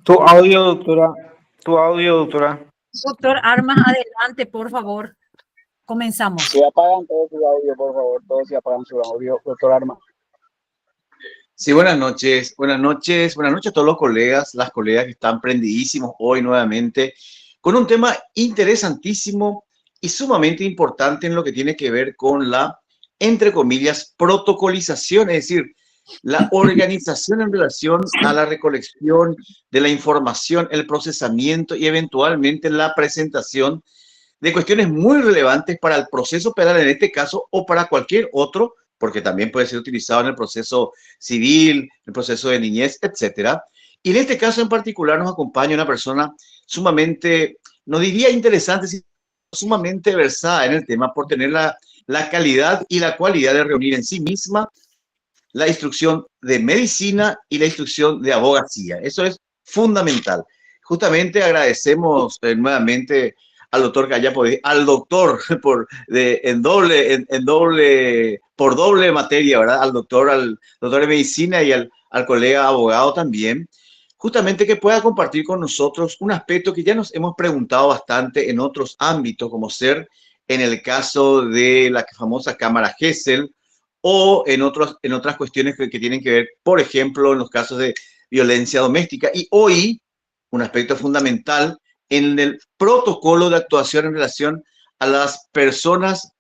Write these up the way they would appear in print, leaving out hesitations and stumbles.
Tu audio, doctora. Tu audio, doctora. Doctor Armas, adelante, por favor. Comenzamos. Si apagan todo su audio, por favor, todos si apagan su audio, doctor Armas. Sí, buenas noches, buenas noches, buenas noches a todos los colegas, las colegas que están prendidísimos hoy nuevamente con un tema interesantísimo y sumamente importante en lo que tiene que ver con la, entre comillas, protocolización, es decir, la organización en relación a la recolección de la información, el procesamiento y eventualmente la presentación de cuestiones muy relevantes para el proceso penal en este caso o para cualquier otro, porque también puede ser utilizado en el proceso civil, el proceso de niñez, etcétera. Y en este caso en particular nos acompaña una persona sumamente, no diría interesante, sino sumamente versada en el tema por tener la calidad y la cualidad de reunir en sí misma la instrucción de medicina y la instrucción de abogacía. Eso es fundamental. Justamente agradecemos nuevamente al doctor Callapo, al doctor por doble materia, ¿verdad? Al doctor de medicina y al colega abogado también, justamente que pueda compartir con nosotros un aspecto que ya nos hemos preguntado bastante en otros ámbitos, como ser en el caso de la famosa cámara Gesell o en otras cuestiones que tienen que ver, por ejemplo, en los casos de violencia doméstica. Y hoy, un aspecto fundamental en el protocolo de actuación en relación a las personas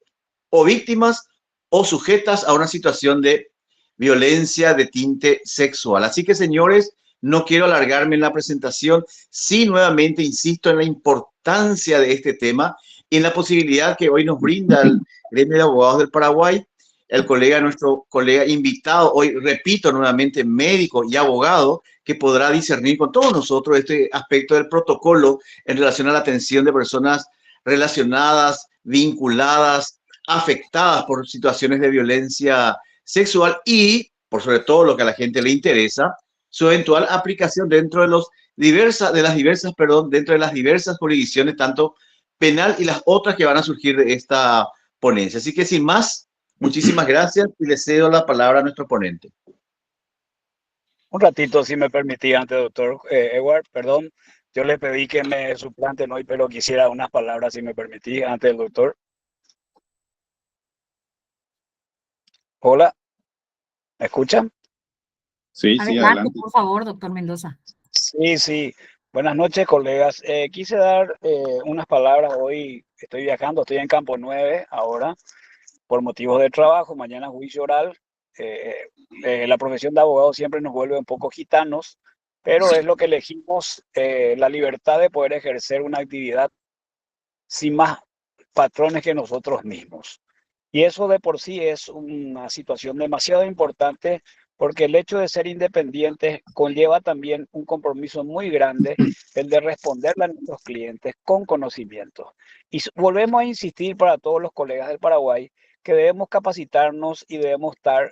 o víctimas o sujetas a una situación de violencia de tinte sexual. Así que, señores, no quiero alargarme en la presentación, sí nuevamente insisto en la importancia de este tema y en la posibilidad que hoy nos brinda el Gremio de Abogados del Paraguay, nuestro colega invitado, hoy repito nuevamente, médico y abogado, que podrá discernir con todos nosotros este aspecto del protocolo en relación a la atención de personas relacionadas, vinculadas, afectadas por situaciones de violencia sexual y, por sobre todo, lo que a la gente le interesa, su eventual aplicación dentro de dentro de las diversas jurisdicciones, tanto penal y las otras que van a surgir de esta ponencia. Así que, sin más, muchísimas gracias y le cedo la palabra a nuestro ponente. Un ratito, si me permitía, antes, doctor Edward, perdón. Yo le pedí que me suplanten hoy, pero quisiera unas palabras, si me permitía, antes del doctor. Hola, ¿me escuchan? Sí, Adelante, sí, adelante. por favor, doctor Mendoza. Sí. Buenas noches, colegas. Quise dar unas palabras hoy. Estoy viajando, estoy en Campo 9 ahora, por motivos de trabajo. Mañana juicio oral. La profesión de abogado siempre nos vuelve un poco gitanos, pero es lo que elegimos, la libertad de poder ejercer una actividad sin más patrones que nosotros mismos. Y eso de por sí es una situación demasiado importante, porque el hecho de ser independientes conlleva también un compromiso muy grande, el de responderle a nuestros clientes con conocimiento. Y volvemos a insistir para todos los colegas del Paraguay que debemos capacitarnos y debemos estar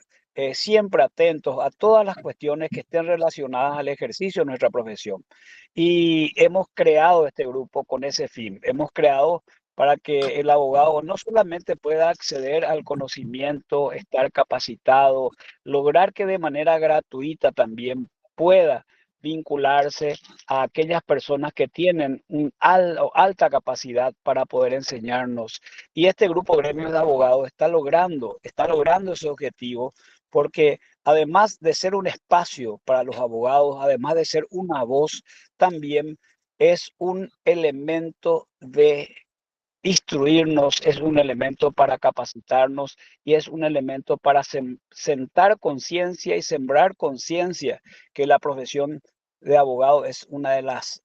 siempre atentos a todas las cuestiones que estén relacionadas al ejercicio de nuestra profesión. Y hemos creado este grupo con ese fin. Hemos creado para que el abogado no solamente pueda acceder al conocimiento, estar capacitado, lograr que de manera gratuita también pueda vincularse a aquellas personas que tienen alta capacidad para poder enseñarnos. Y este grupo Gremio de Abogados está logrando ese objetivo, porque además de ser un espacio para los abogados, además de ser una voz, también es un elemento de instruirnos, es un elemento para capacitarnos y es un elemento para sentar conciencia y sembrar conciencia que la profesión de abogado es una de las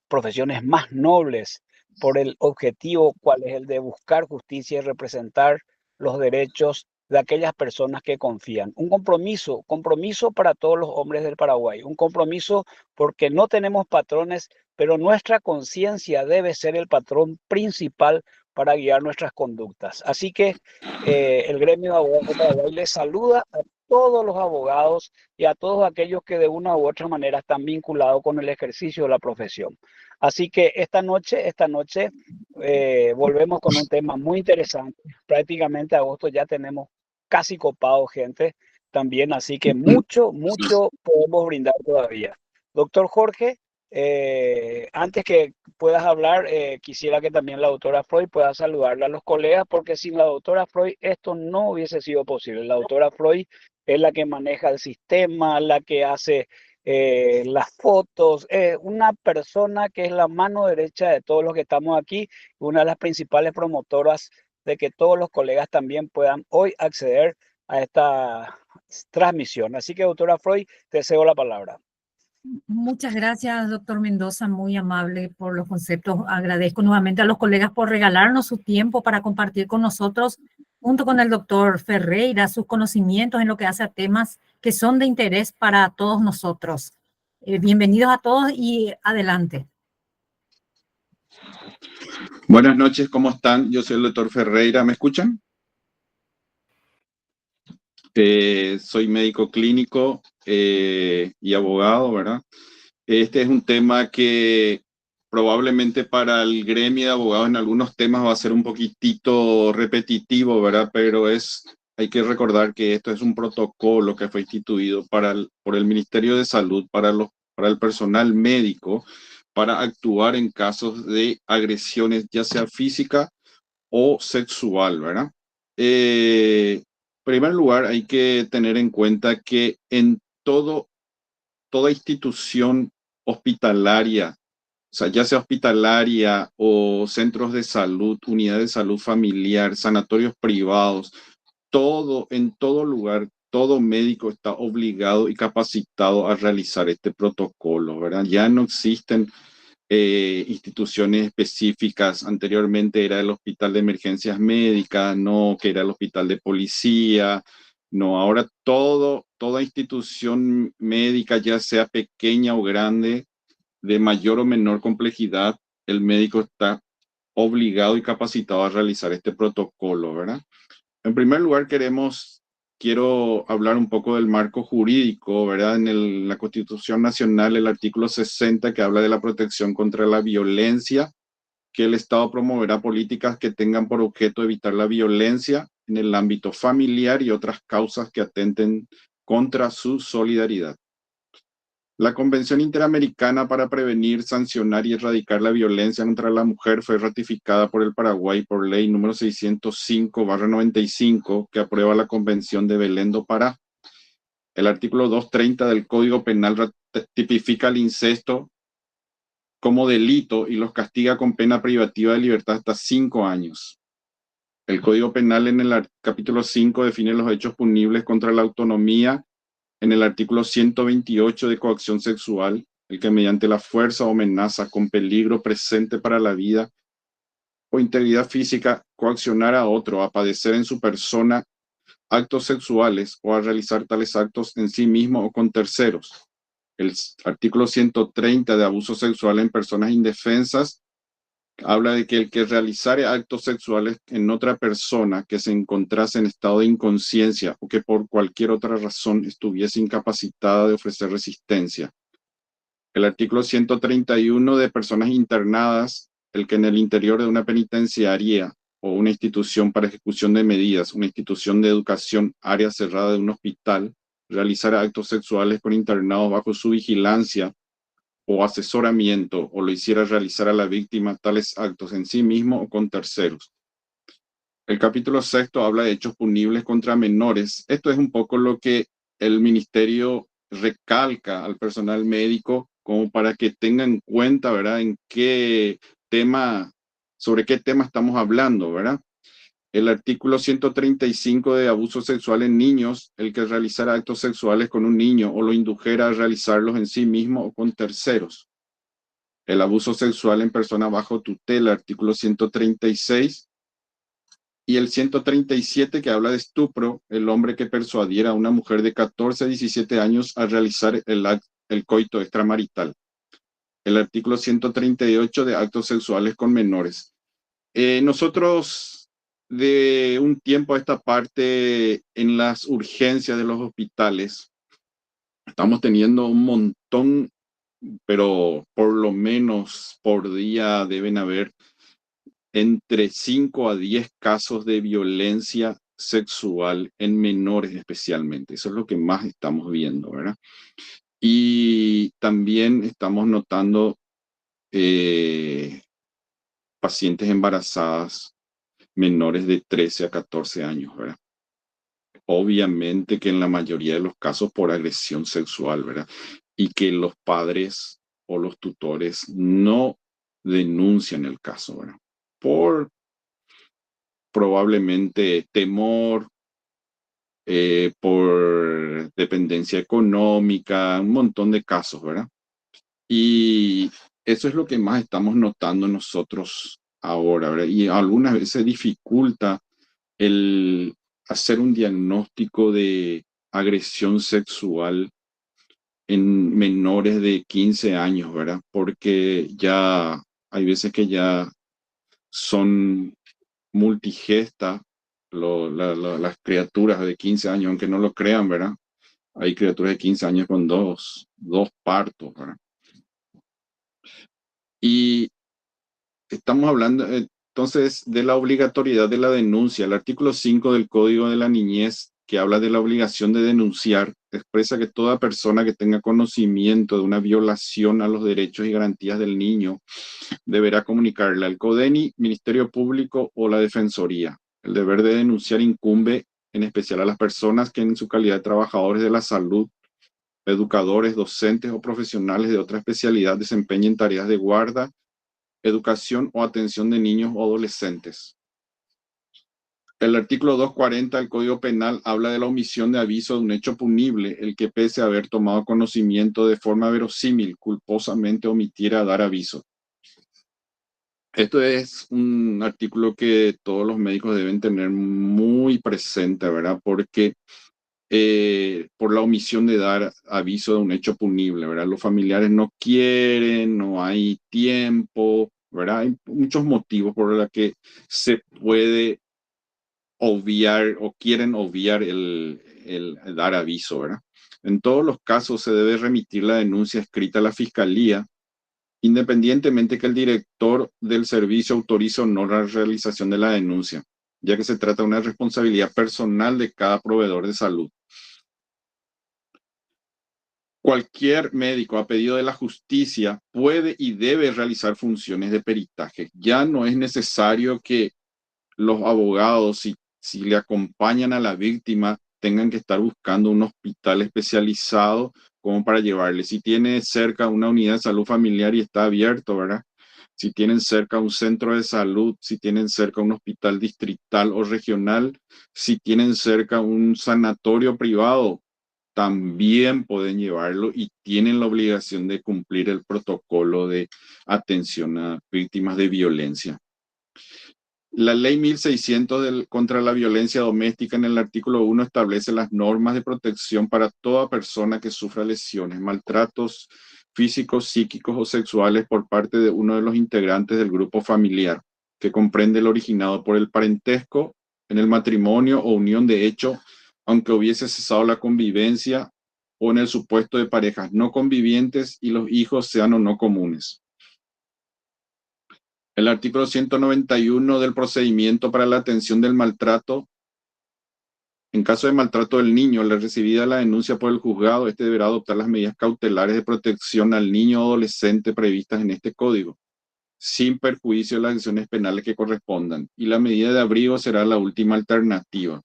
profesiones más nobles por el objetivo cual es el de buscar justicia y representar los derechos de aquellas personas que confían. Un compromiso para todos los hombres del Paraguay, un compromiso porque no tenemos patrones, pero nuestra conciencia debe ser el patrón principal para guiar nuestras conductas. Así que el Gremio de Abogados de Paraguay les saluda a todos los abogados y a todos aquellos que de una u otra manera están vinculados con el ejercicio de la profesión. Así que esta noche volvemos con un tema muy interesante. Prácticamente agosto ya tenemos casi copado gente también, así que mucho podemos brindar todavía. Doctor Jorge, Antes que puedas hablar, quisiera que también la doctora Freud pueda saludarle a los colegas, porque sin la doctora Freud esto no hubiese sido posible. La doctora Freud es la que maneja el sistema, la que hace las fotos, una persona que es la mano derecha de todos los que estamos aquí, una de las principales promotoras de que todos los colegas también puedan hoy acceder a esta transmisión. Así que, doctora Freud, te cedo la palabra. Muchas gracias, doctor Mendoza, muy amable por los conceptos. Agradezco nuevamente a los colegas por regalarnos su tiempo para compartir con nosotros, junto con el doctor Ferreira, sus conocimientos en lo que hace a temas que son de interés para todos nosotros. Bienvenidos a todos y adelante. Buenas noches, ¿cómo están? Yo soy el doctor Ferreira, ¿me escuchan? Soy médico clínico y abogado, ¿verdad? Este es un tema que probablemente para el gremio de abogados en algunos temas va a ser un poquitito repetitivo, ¿verdad? Pero hay que recordar que esto es un protocolo que fue instituido por el Ministerio de Salud para el personal médico para actuar en casos de agresiones, ya sea física o sexual, ¿verdad? En primer lugar, hay que tener en cuenta que en toda institución hospitalaria, o sea, ya sea hospitalaria o centros de salud, unidades de salud familiar, sanatorios privados, en todo lugar, todo médico está obligado y capacitado a realizar este protocolo, ¿verdad? Ya no existen instituciones específicas. Anteriormente era el hospital de emergencias médicas, no, que era el hospital de policía, no, ahora toda institución médica, ya sea pequeña o grande, de mayor o menor complejidad, el médico está obligado y capacitado a realizar este protocolo, ¿verdad? En primer lugar, quiero hablar un poco del marco jurídico, ¿verdad? En la Constitución Nacional, el artículo 60, que habla de la protección contra la violencia, que el Estado promoverá políticas que tengan por objeto evitar la violencia en el ámbito familiar y otras causas que atenten contra su solidaridad. La Convención Interamericana para prevenir, sancionar y erradicar la violencia contra la mujer fue ratificada por el Paraguay por ley número 605/95, que aprueba la Convención de Belém do Pará. El artículo 230 del Código Penal tipifica el incesto como delito y los castiga con pena privativa de libertad hasta 5 años. El Código Penal en el capítulo 5 define los hechos punibles contra la autonomía en el artículo 128 de coacción sexual, el que mediante la fuerza o amenaza con peligro presente para la vida o integridad física coaccionar a otro a padecer en su persona actos sexuales o a realizar tales actos en sí mismo o con terceros. El artículo 130 de abuso sexual en personas indefensas habla de que el que realizare actos sexuales en otra persona que se encontrase en estado de inconsciencia o que por cualquier otra razón estuviese incapacitada de ofrecer resistencia. El artículo 131 de personas internadas, el que en el interior de una penitenciaria o una institución para ejecución de medidas, una institución de educación, área cerrada de un hospital, realizara actos sexuales con internados bajo su vigilancia o asesoramiento o lo hiciera realizar a la víctima tales actos en sí mismo o con terceros. El capítulo 6 habla de hechos punibles contra menores. Esto es un poco lo que el ministerio recalca al personal médico como para que tenga en cuenta, ¿verdad?, sobre qué tema estamos hablando, ¿verdad? El artículo 135 de abuso sexual en niños, el que realizara actos sexuales con un niño o lo indujera a realizarlos en sí mismo o con terceros. El abuso sexual en persona bajo tutela, artículo 136. Y el 137 que habla de estupro, el hombre que persuadiera a una mujer de 14 a 17 años a realizar el coito extramarital. El artículo 138 de actos sexuales con menores. Nosotros de un tiempo a esta parte en las urgencias de los hospitales estamos teniendo un montón, pero por lo menos por día deben haber entre 5 a 10 casos de violencia sexual en menores especialmente. Eso es lo que más estamos viendo, ¿verdad? Y también estamos notando pacientes embarazadas menores de 13 a 14 años, ¿verdad? Obviamente que en la mayoría de los casos por agresión sexual, ¿verdad? Y que los padres o los tutores no denuncian el caso, ¿verdad? Por probablemente temor, por dependencia económica, un montón de casos, ¿verdad? Y eso es lo que más estamos notando nosotros ahora, ¿verdad? Y algunas veces dificulta el hacer un diagnóstico de agresión sexual en menores de 15 años, ¿verdad? Porque ya hay veces que ya son multigestas las criaturas de 15 años, aunque no lo crean, ¿verdad? Hay criaturas de 15 años con dos partos, ¿verdad? Y estamos hablando entonces de la obligatoriedad de la denuncia. El artículo 5 del Código de la Niñez, que habla de la obligación de denunciar, expresa que toda persona que tenga conocimiento de una violación a los derechos y garantías del niño deberá comunicarle al CODENI, Ministerio Público o la Defensoría. El deber de denunciar incumbe en especial a las personas que en su calidad de trabajadores de la salud, educadores, docentes o profesionales de otra especialidad desempeñen tareas de guarda, educación o atención de niños o adolescentes. El artículo 240 del Código Penal habla de la omisión de aviso de un hecho punible, el que pese a haber tomado conocimiento de forma verosímil, culposamente omitiera dar aviso. Esto es un artículo que todos los médicos deben tener muy presente, ¿verdad? Porque por la omisión de dar aviso de un hecho punible, ¿verdad? Los familiares no quieren, no hay tiempo, ¿verdad? Hay muchos motivos por los que se puede obviar o quieren obviar el dar aviso, ¿verdad? En todos los casos se debe remitir la denuncia escrita a la Fiscalía, independientemente que el director del servicio autorice o no la realización de la denuncia, ya que se trata de una responsabilidad personal de cada proveedor de salud. Cualquier médico a pedido de la justicia puede y debe realizar funciones de peritaje. Ya no es necesario que los abogados, si le acompañan a la víctima, tengan que estar buscando un hospital especializado como para llevarle. Si tiene cerca una unidad de salud familiar y está abierto, ¿verdad? Si tienen cerca un centro de salud, si tienen cerca un hospital distrital o regional, si tienen cerca un sanatorio privado, también pueden llevarlo y tienen la obligación de cumplir el protocolo de atención a víctimas de violencia. La ley 1600 contra la violencia doméstica en el artículo 1 establece las normas de protección para toda persona que sufra lesiones, maltratos físicos, psíquicos o sexuales por parte de uno de los integrantes del grupo familiar, que comprende el originado por el parentesco, en el matrimonio o unión de hecho, aunque hubiese cesado la convivencia, o en el supuesto de parejas no convivientes y los hijos sean o no comunes. El artículo 191 del procedimiento para la atención del maltrato. En caso de maltrato del niño, le recibida la denuncia por el juzgado, este deberá adoptar las medidas cautelares de protección al niño o adolescente previstas en este código, sin perjuicio de las acciones penales que correspondan, y la medida de abrigo será la última alternativa.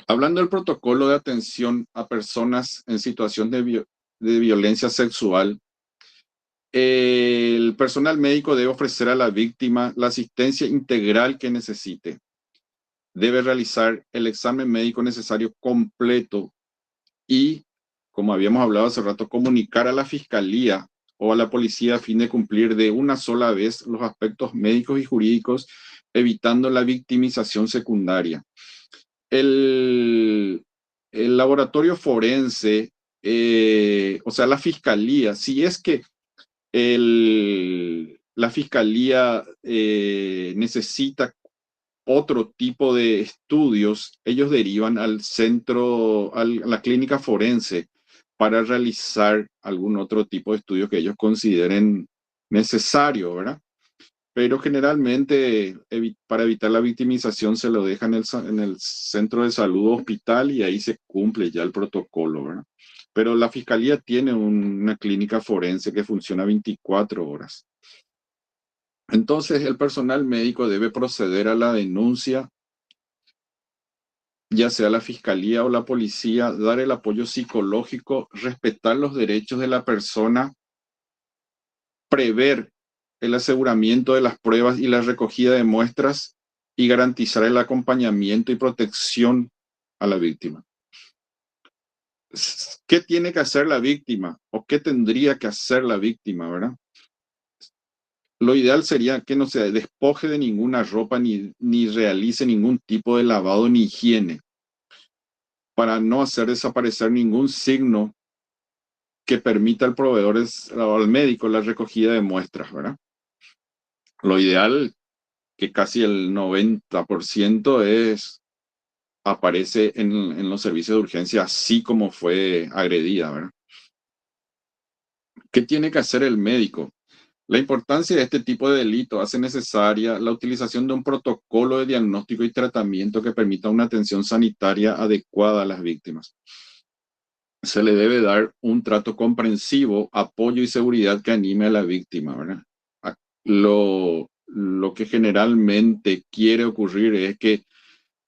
Hablando del protocolo de atención a personas en situación de violencia sexual, el personal médico debe ofrecer a la víctima la asistencia integral que necesite. Debe realizar el examen médico necesario completo y, como habíamos hablado hace rato, comunicar a la fiscalía o a la policía a fin de cumplir de una sola vez los aspectos médicos y jurídicos, evitando la victimización secundaria. El laboratorio forense, o sea, la fiscalía, si es que la fiscalía necesita otro tipo de estudios, ellos derivan al centro, a la clínica forense para realizar algún otro tipo de estudio que ellos consideren necesario, ¿verdad? pero generalmente para evitar la victimización se lo deja en el centro de salud o hospital y ahí se cumple ya el protocolo, ¿verdad? Pero la fiscalía tiene una clínica forense que funciona 24 horas. Entonces el personal médico debe proceder a la denuncia, ya sea la fiscalía o la policía, dar el apoyo psicológico, respetar los derechos de la persona, prever el aseguramiento de las pruebas y la recogida de muestras y garantizar el acompañamiento y protección a la víctima. ¿Qué tiene que hacer la víctima o qué tendría que hacer la víctima, verdad? Lo ideal sería que no se despoje de ninguna ropa ni realice ningún tipo de lavado ni higiene para no hacer desaparecer ningún signo que permita al proveedor o al médico la recogida de muestras, ¿verdad? Lo ideal, que casi el 90% aparece en los servicios de urgencia así como fue agredida, ¿verdad? ¿Qué tiene que hacer el médico? La importancia de este tipo de delito hace necesaria la utilización de un protocolo de diagnóstico y tratamiento que permita una atención sanitaria adecuada a las víctimas. Se le debe dar un trato comprensivo, apoyo y seguridad que anime a la víctima, ¿verdad? Lo que generalmente quiere ocurrir es que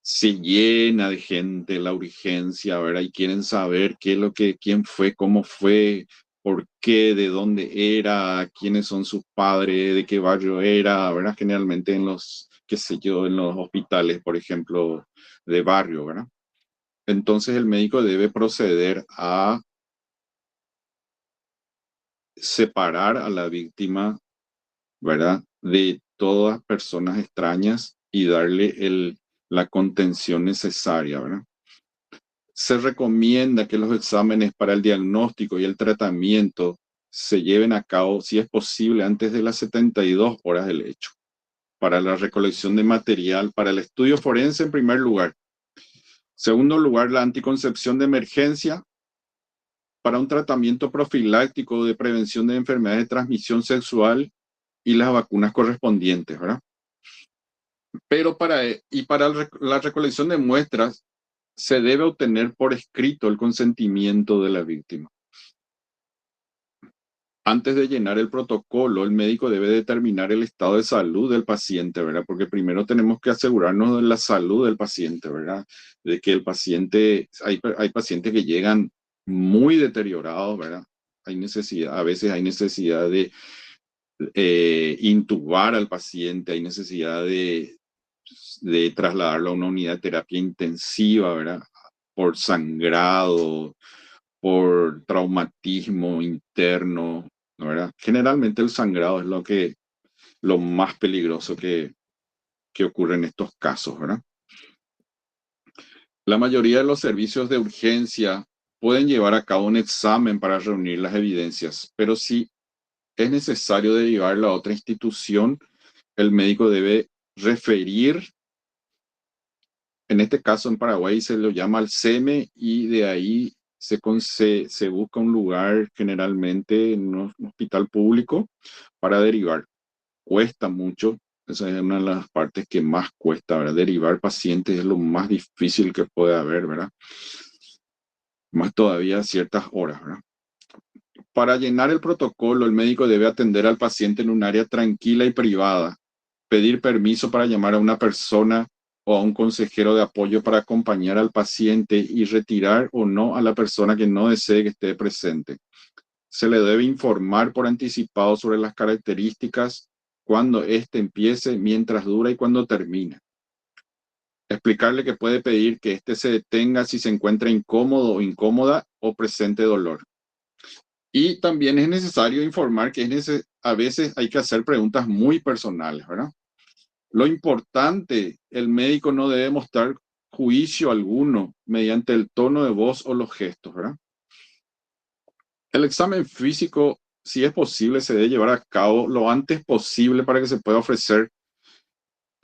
se llena de gente la urgencia, ¿verdad? Y quieren saber quién fue, cómo fue, por qué, de dónde era, quiénes son sus padres, de qué barrio era, ¿verdad? Generalmente en los, qué sé yo, en los hospitales, por ejemplo, de barrio, ¿verdad? Entonces el médico debe proceder a separar a la víctima, ¿verdad? De todas personas extrañas y darle la contención necesaria, ¿verdad? Se recomienda que los exámenes para el diagnóstico y el tratamiento se lleven a cabo, si es posible, antes de las 72 horas del hecho, para la recolección de material, para el estudio forense en primer lugar. Segundo lugar, la anticoncepción de emergencia para un tratamiento profiláctico de prevención de enfermedades de transmisión sexual y las vacunas correspondientes, ¿verdad? Pero para la recolección de muestras se debe obtener por escrito el consentimiento de la víctima. Antes de llenar el protocolo, el médico debe determinar el estado de salud del paciente, ¿verdad? Porque primero tenemos que asegurarnos de la salud del paciente, ¿verdad? De que el paciente, hay pacientes que llegan muy deteriorados, ¿verdad? A veces hay necesidad de intubar al paciente, hay necesidad de trasladarlo a una unidad de terapia intensiva, ¿verdad? Por sangrado, por traumatismo interno, ¿verdad? Generalmente el sangrado es lo más peligroso que ocurre en estos casos, ¿verdad? La mayoría de los servicios de urgencia pueden llevar a cabo un examen para reunir las evidencias, pero si es necesario derivarlo a otra institución, el médico debe referir. En este caso, en Paraguay se lo llama al SEME y de ahí se busca un lugar generalmente en un hospital público para derivar. Cuesta mucho, esa es una de las partes que más cuesta, ¿verdad? Derivar pacientes es lo más difícil que puede haber, ¿verdad? Más todavía a ciertas horas, ¿verdad? Para llenar el protocolo, el médico debe atender al paciente en un área tranquila y privada, pedir permiso para llamar a una persona o a un consejero de apoyo para acompañar al paciente y retirar o no a la persona que no desee que esté presente. Se le debe informar por anticipado sobre las características, cuando éste empiece, mientras dura y cuando termina. Explicarle que puede pedir que éste se detenga si se encuentra incómodo o incómoda o presente dolor. Y también es necesario informar que a veces hay que hacer preguntas muy personales, ¿verdad? Lo importante, el médico no debe mostrar juicio alguno mediante el tono de voz o los gestos, ¿verdad? El examen físico, si es posible, se debe llevar a cabo lo antes posible para que se pueda ofrecer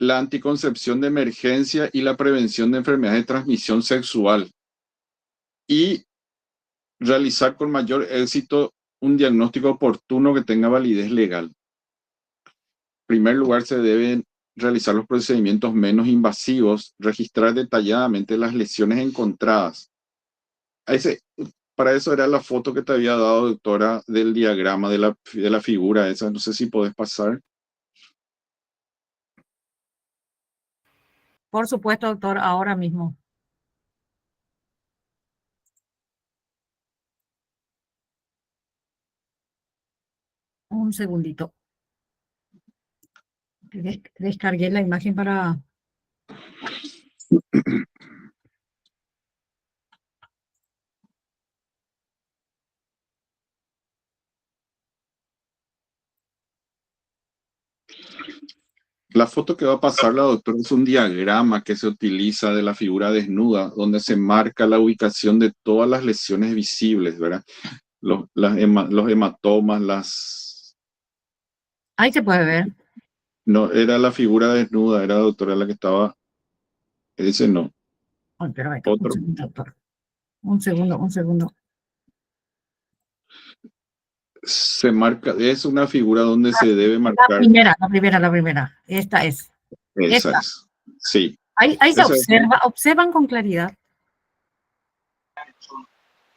la anticoncepción de emergencia y la prevención de enfermedades de transmisión sexual y realizar con mayor éxito un diagnóstico oportuno que tenga validez legal. primer lugar, se deben realizar los procedimientos menos invasivos, registrar detalladamente las lesiones encontradas. Para eso era la foto que te había dado, doctora, del diagrama de la figura esa. No sé si podés pasar. Por supuesto, doctor, ahora mismo. Un segundito. Descargué la imagen para... La foto que va a pasar la doctora es un diagrama que se utiliza de la figura desnuda, donde se marca la ubicación de todas las lesiones visibles, ¿verdad? Los hematomas, Ahí se puede ver. No, era la figura desnuda, era la doctora la que estaba... Ese no. Ay, pero ahí está. Otro. Un segundo, doctor. Un segundo. Se marca, es una figura donde se debe marcar. La primera. Esta es. Esa Esta. es. Sí. Ahí se observa, observan con claridad.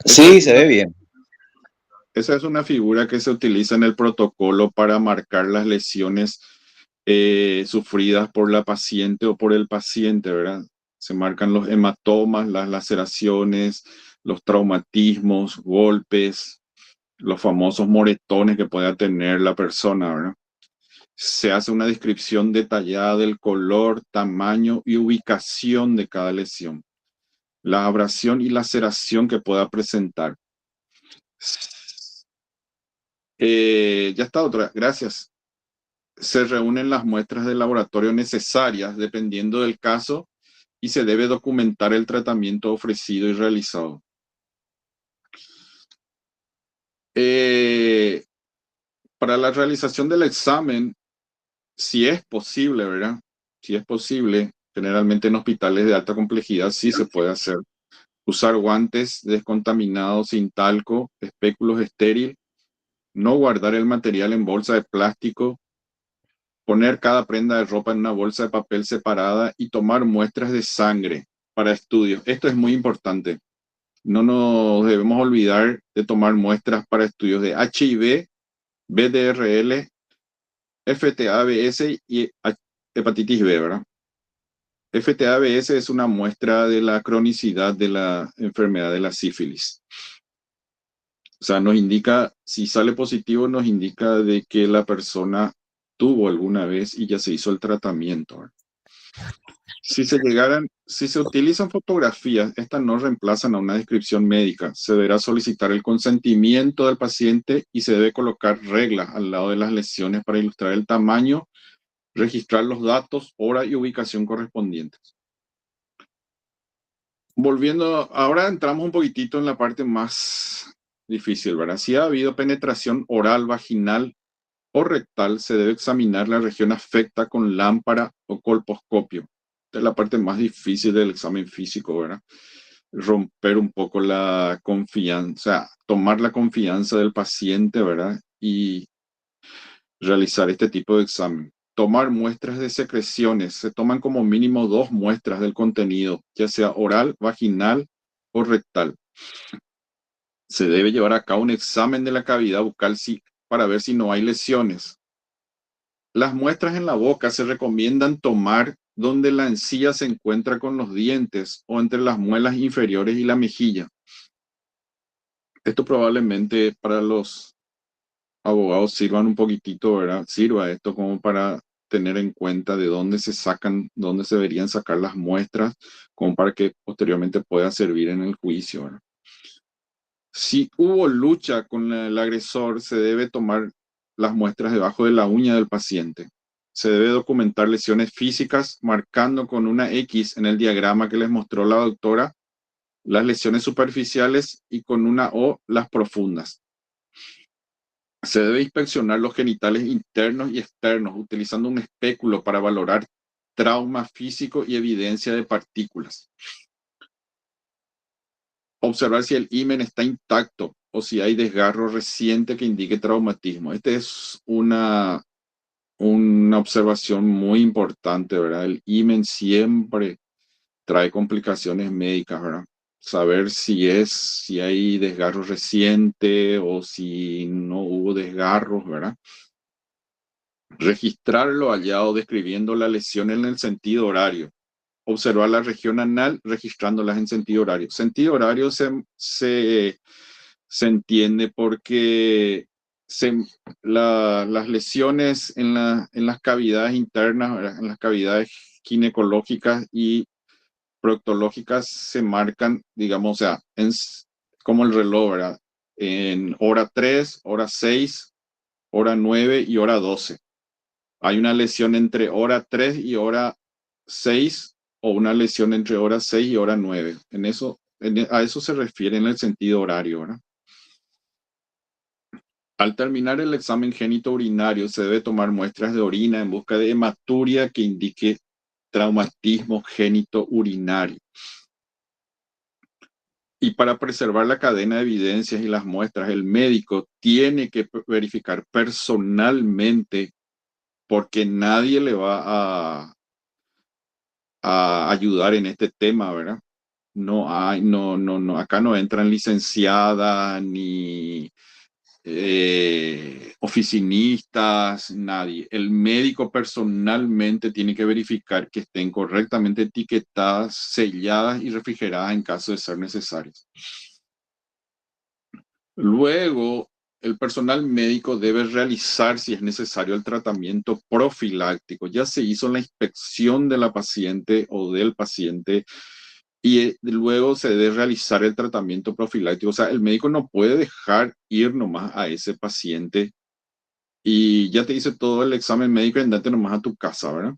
Sí, se ve bien. Esa es una figura que se utiliza en el protocolo para marcar las lesiones sufridas por la paciente o por el paciente, ¿verdad? Se marcan los hematomas, las laceraciones, los traumatismos, golpes, los famosos moretones que pueda tener la persona, ¿verdad? Se hace una descripción detallada del color, tamaño y ubicación de cada lesión, la abrasión y laceración que pueda presentar. Ya está, doctora. Gracias. Se reúnen las muestras de laboratorio necesarias dependiendo del caso y se debe documentar el tratamiento ofrecido y realizado. Para la realización del examen, si es posible, ¿verdad? Si es posible, generalmente en hospitales de alta complejidad sí se puede hacer. Usar guantes descontaminados sin talco, espéculos estéril, no guardar el material en bolsa de plástico, poner cada prenda de ropa en una bolsa de papel separada y tomar muestras de sangre para estudios. Esto es muy importante. No nos debemos olvidar de tomar muestras para estudios de HIV, VDRL, FTABS y hepatitis B, ¿verdad? FTABS es una muestra de la cronicidad de la enfermedad de la sífilis. O sea, nos indica, si sale positivo, nos indica de que la persona tuvo alguna vez y ya se hizo el tratamiento, ¿verdad? Si se utilizan fotografías, estas no reemplazan a una descripción médica. Se deberá solicitar el consentimiento del paciente y se debe colocar reglas al lado de las lesiones para ilustrar el tamaño, registrar los datos, hora y ubicación correspondientes. Volviendo, ahora entramos un poquitito en la parte más difícil, ¿verdad? Si ha habido penetración oral, vaginal o rectal, se debe examinar la región afecta con lámpara o colposcopio. Esta es la parte más difícil del examen físico, ¿verdad? Romper un poco la confianza, tomar la confianza del paciente, ¿verdad? Y realizar este tipo de examen. Tomar muestras de secreciones. Se toman como mínimo 2 muestras del contenido, ya sea oral, vaginal o rectal. Se debe llevar a cabo un examen de la cavidad bucal para ver si no hay lesiones. Las muestras en la boca se recomiendan tomar donde la encía se encuentra con los dientes o entre las muelas inferiores y la mejilla. Esto probablemente para los abogados sirvan un poquitito, ¿verdad? Sirva esto como para tener en cuenta de dónde dónde se deberían sacar las muestras, como para que posteriormente pueda servir en el juicio, ¿verdad? Si hubo lucha con el agresor, se debe tomar las muestras debajo de la uña del paciente. Se debe documentar lesiones físicas marcando con una X en el diagrama que les mostró la doctora las lesiones superficiales y con una O las profundas. Se debe inspeccionar los genitales internos y externos utilizando un espéculo para valorar trauma físico y evidencia de partículas. Observar si el himen está intacto o si hay desgarro reciente que indique traumatismo. Esta es una una observación muy importante, ¿verdad? El himen siempre trae complicaciones médicas, ¿verdad? Saber si hay desgarro reciente o si no hubo desgarros, ¿verdad? Registrar lo hallado describiendo la lesión en el sentido horario. Observar la región anal registrándolas en sentido horario. Sentido horario se entiende porque las lesiones en las cavidades internas, ¿verdad? En las cavidades ginecológicas y proctológicas se marcan, digamos, o sea, como el reloj, ¿verdad? En hora 3, hora 6, hora 9 y hora 12. Hay una lesión entre hora 3 y hora 6 o una lesión entre hora 6 y hora 9. A eso se refiere en el sentido horario, ¿verdad? Al terminar el examen genitourinario se debe tomar muestras de orina en busca de hematuria que indique traumatismo genitourinario. Y para preservar la cadena de evidencias y las muestras, el médico tiene que verificar personalmente porque nadie le va a ayudar en este tema, ¿verdad? Acá no entran licenciadas ni oficinistas, nadie. El médico personalmente tiene que verificar que estén correctamente etiquetadas, selladas y refrigeradas en caso de ser necesarias. Luego, el personal médico debe realizar, si es necesario, el tratamiento profiláctico. Ya se hizo la inspección de la paciente o del paciente y luego se debe realizar el tratamiento profiláctico. O sea, el médico no puede dejar ir nomás a ese paciente y ya te hice todo el examen médico y andate nomás a tu casa, ¿verdad?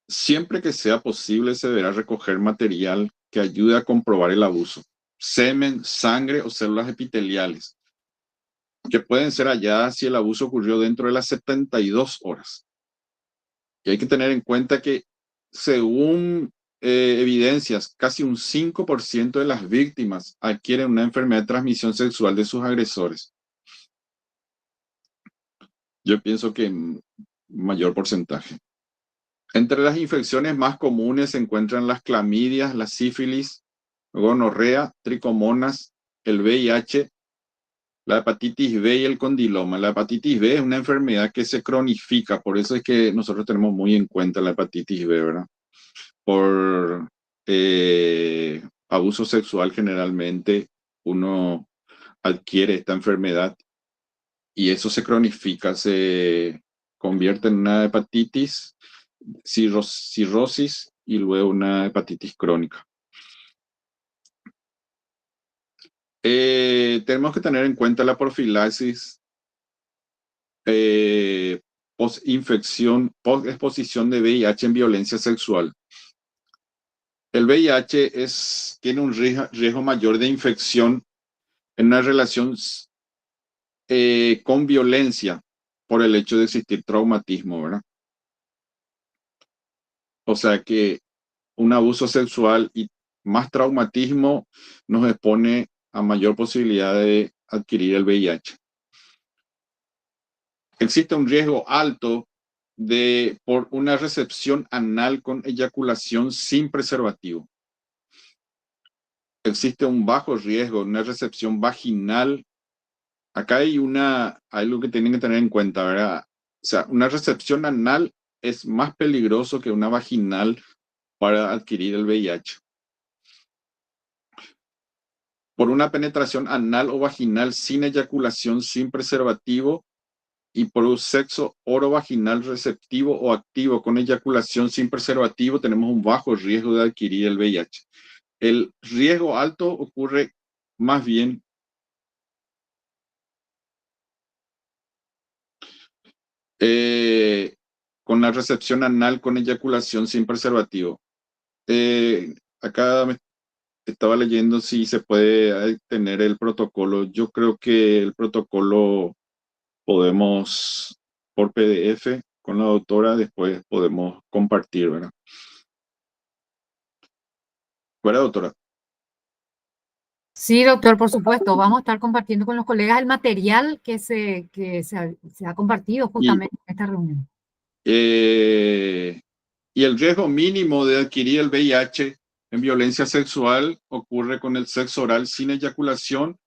Siempre que sea posible, se deberá recoger material que ayude a comprobar el abuso. Semen, sangre o células epiteliales, que pueden ser halladas si el abuso ocurrió dentro de las 72 horas. Y hay que tener en cuenta que, según evidencias, casi un 5% de las víctimas adquieren una enfermedad de transmisión sexual de sus agresores. Yo pienso que mayor porcentaje. Entre las infecciones más comunes se encuentran las clamidias, la sífilis, gonorrea, tricomonas, el VIH, la hepatitis B y el condiloma. La hepatitis B es una enfermedad que se cronifica, por eso es que nosotros tenemos muy en cuenta la hepatitis B, ¿verdad? Por abuso sexual generalmente uno adquiere esta enfermedad y eso se cronifica, se convierte en una hepatitis, cirrosis y luego una hepatitis crónica. Tenemos que tener en cuenta la profilaxis post-infección, post-exposición de VIH en violencia sexual. El VIH tiene un riesgo mayor de infección en una relación con violencia por el hecho de existir traumatismo, ¿verdad? O sea que un abuso sexual y más traumatismo nos expone a mayor posibilidad de adquirir el VIH. Existe un riesgo alto por una recepción anal con eyaculación sin preservativo. Existe un bajo riesgo, una recepción vaginal. Acá hay algo que tienen que tener en cuenta, ¿verdad? O sea, una recepción anal es más peligroso que una vaginal para adquirir el VIH. Por una penetración anal o vaginal sin eyaculación, sin preservativo, y por un sexo orovaginal receptivo o activo con eyaculación sin preservativo, tenemos un bajo riesgo de adquirir el VIH. El riesgo alto ocurre más bien con la recepción anal con eyaculación sin preservativo. Acá me estaba leyendo si se puede tener el protocolo. Yo creo que el protocolo podemos, por PDF, con la doctora, después podemos compartir, ¿verdad? ¿Verdad, doctora? Sí, doctor, por supuesto. Vamos a estar compartiendo con los colegas el material que se ha compartido Y, justamente en esta reunión. y el riesgo mínimo de adquirir el VIH en violencia sexual ocurre con el sexo oral sin eyaculación,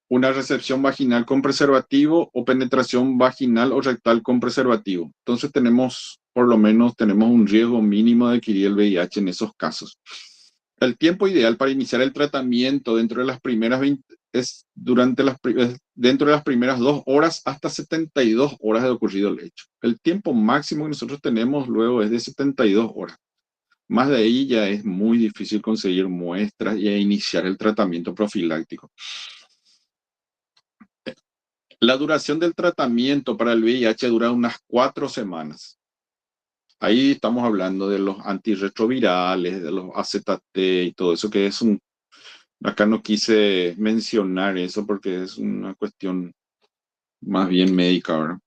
una recepción vaginal con preservativo o penetración vaginal o rectal con preservativo. Entonces por lo menos tenemos un riesgo mínimo de adquirir el VIH en esos casos. El tiempo ideal para iniciar el tratamiento dentro de las primeras 20 es dentro de las primeras 2 horas hasta 72 horas de ocurrido el hecho. El tiempo máximo que nosotros tenemos luego es de 72 horas. Más de ahí ya es muy difícil conseguir muestras y iniciar el tratamiento profiláctico. La duración del tratamiento para el VIH dura unas 4 semanas. Ahí estamos hablando de los antirretrovirales, de los AZT y todo eso, que es acá no quise mencionar eso porque es una cuestión más bien médica, ¿verdad?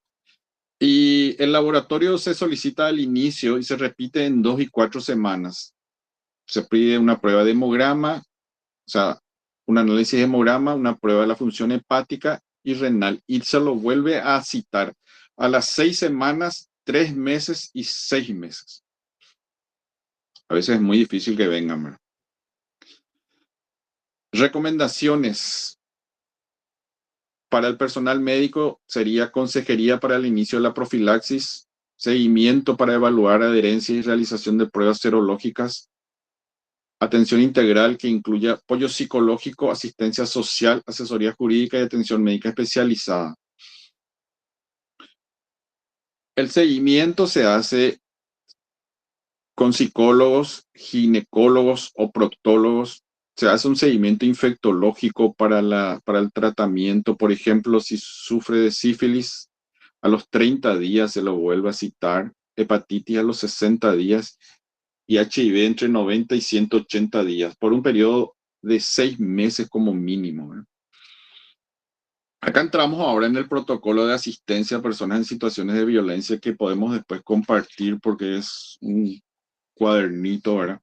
Y el laboratorio se solicita al inicio y se repite en 2 y 4 semanas. Se pide una prueba de hemograma, o sea, un análisis de hemograma, una prueba de la función hepática y renal, y se lo vuelve a citar a las 6 semanas, 3 meses y 6 meses. A veces es muy difícil que vengan, ¿verdad? Recomendaciones para el personal médico sería consejería para el inicio de la profilaxis, seguimiento para evaluar adherencia y realización de pruebas serológicas, atención integral que incluya apoyo psicológico, asistencia social, asesoría jurídica y atención médica especializada. El seguimiento se hace con psicólogos, ginecólogos o proctólogos. Se hace un seguimiento infectológico para el tratamiento. Por ejemplo, si sufre de sífilis, a los 30 días se lo vuelve a citar, hepatitis a los 60 días y HIV entre 90 y 180 días, por un periodo de 6 meses como mínimo, ¿verdad? Acá entramos ahora en el protocolo de asistencia a personas en situaciones de violencia que podemos después compartir porque es un cuadernito, ¿verdad?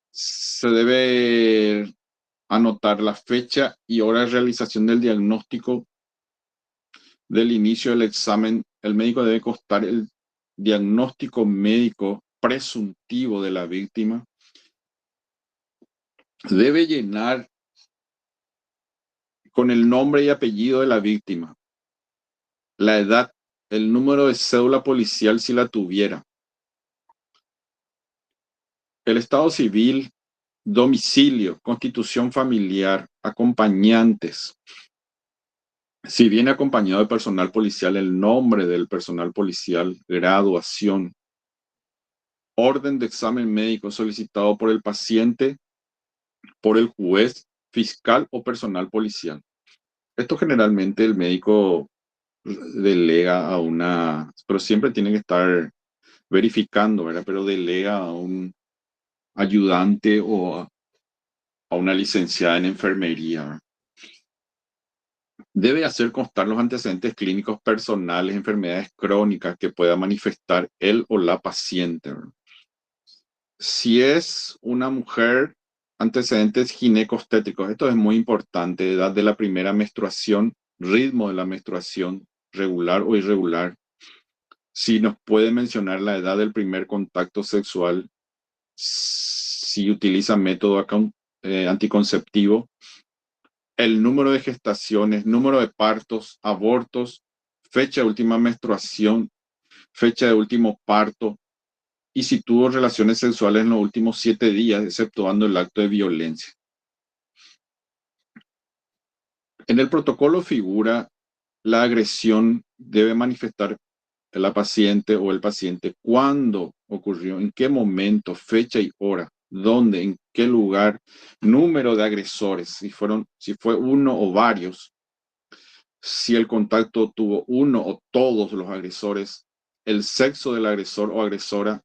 Se debe anotar la fecha y hora de realización del diagnóstico del inicio del examen. El médico debe constar el diagnóstico médico presuntivo de la víctima. Debe llenar con el nombre y apellido de la víctima, la edad, el número de cédula policial si la tuviera, el estado civil, domicilio, constitución familiar, acompañantes. Si viene acompañado de personal policial, el nombre del personal policial, graduación, orden de examen médico solicitado por el paciente, por el juez, fiscal o personal policial. Esto generalmente el médico delega a pero siempre tiene que estar verificando, ¿verdad? Pero delega a un ayudante o a una licenciada en enfermería, ¿verdad? Debe hacer constar los antecedentes clínicos personales, enfermedades crónicas que pueda manifestar él o la paciente, ¿verdad? Si es una mujer, antecedentes ginecostéticos. Esto es muy importante. Edad de la primera menstruación, ritmo de la menstruación, regular o irregular. Si nos puede mencionar la edad del primer contacto sexual, si utiliza método anticonceptivo, el número de gestaciones, número de partos, abortos, fecha de última menstruación, fecha de último parto, y si tuvo relaciones sexuales en los últimos 7 días, exceptuando el acto de violencia. En el protocolo figura la agresión debe manifestar la paciente o el paciente cuándo ocurrió, en qué momento, fecha y hora, dónde, en qué lugar, número de agresores, si fue uno o varios, si el contacto tuvo uno o todos los agresores, el sexo del agresor o agresora,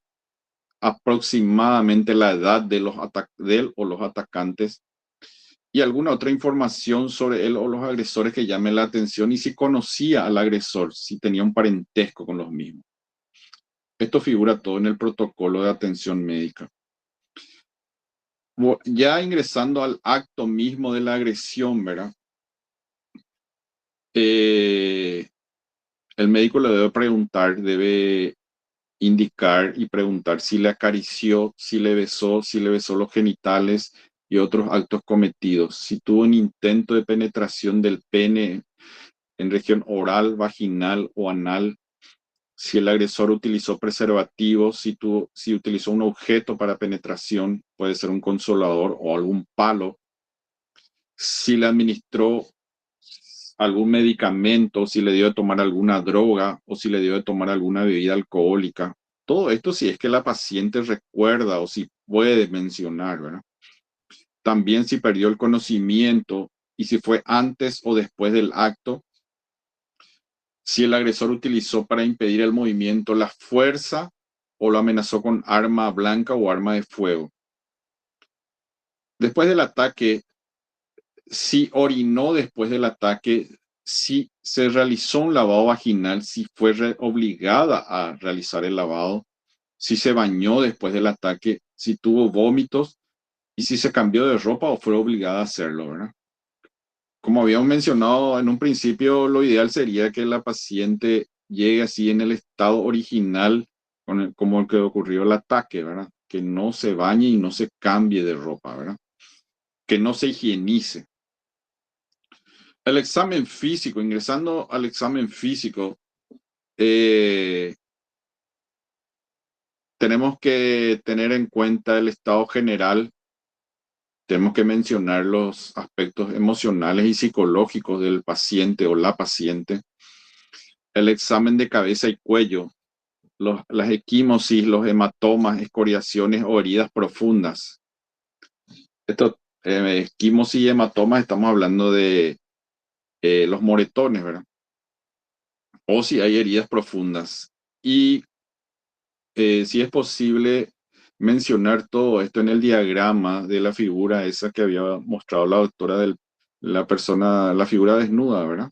aproximadamente la edad de él o los atacantes y alguna otra información sobre él o los agresores que llame la atención y si conocía al agresor, si tenía un parentesco con los mismos. Esto figura todo en el protocolo de atención médica. Ya ingresando al acto mismo de la agresión, ¿verdad? El médico le debe preguntar, debe indicar y preguntar si le acarició, si le besó los genitales y otros actos cometidos, si tuvo un intento de penetración del pene en región oral, vaginal o anal, si el agresor utilizó preservativos, si utilizó un objeto para penetración, puede ser un consolador o algún palo, si le administró algún medicamento, si le dio de tomar alguna droga o si le dio de tomar alguna bebida alcohólica. Todo esto si es que la paciente recuerda o si puede mencionar, ¿verdad? También si perdió el conocimiento y si fue antes o después del acto, si el agresor utilizó para impedir el movimiento la fuerza o lo amenazó con arma blanca o arma de fuego. Después del ataque, si orinó después del ataque, si se realizó un lavado vaginal, si fue obligada a realizar el lavado, si se bañó después del ataque, si tuvo vómitos y si se cambió de ropa o fue obligada a hacerlo, ¿verdad? Como habíamos mencionado en un principio, lo ideal sería que la paciente llegue así en el estado original, como el que ocurrió el ataque, ¿verdad? Que no se bañe y no se cambie de ropa, ¿verdad? Que no se higienice. El examen físico, ingresando al examen físico, tenemos que tener en cuenta el estado general, tenemos que mencionar los aspectos emocionales y psicológicos del paciente o la paciente, el examen de cabeza y cuello, las equimosis, los hematomas, escoriaciones o heridas profundas. Estos equimosis y hematomas estamos hablando de los moretones, ¿verdad? O si hay heridas profundas. Y si es posible mencionar todo esto en el diagrama de la figura esa que había mostrado la doctora de la persona, la figura desnuda, ¿verdad?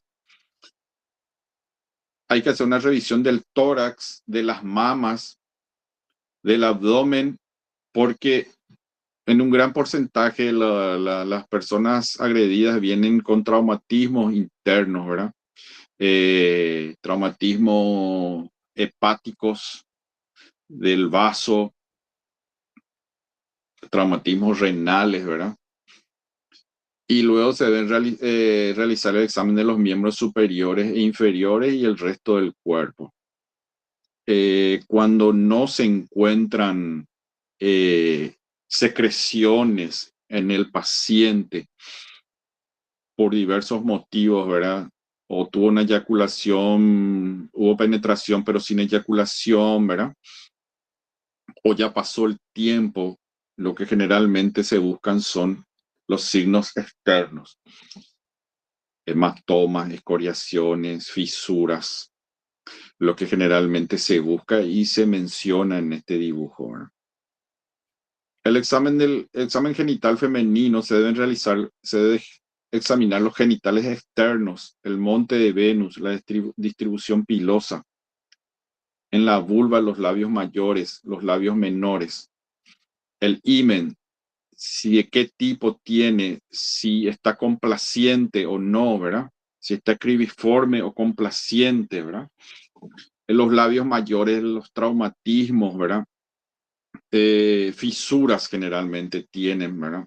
Hay que hacer una revisión del tórax, de las mamas, del abdomen, porque en un gran porcentaje las personas agredidas vienen con traumatismos internos, ¿verdad? Traumatismos hepáticos del vaso, traumatismos renales, ¿verdad? Y luego se debe realizar el examen de los miembros superiores e inferiores y el resto del cuerpo. Cuando no se encuentran secreciones en el paciente por diversos motivos, ¿verdad? O tuvo una eyaculación, hubo penetración pero sin eyaculación, ¿verdad? O ya pasó el tiempo, lo que generalmente se buscan son los signos externos. Hematomas, escoriaciones, fisuras, lo que generalmente se busca y se menciona en este dibujo, ¿verdad? El examen genital femenino se debe examinar los genitales externos, el monte de Venus, la distribución pilosa, en la vulva los labios mayores, los labios menores, el himen, si de qué tipo tiene, si está complaciente o no, ¿verdad? Si está cribiforme o complaciente, ¿verdad? En los labios mayores, los traumatismos, ¿verdad? Fisuras generalmente tienen, ¿verdad?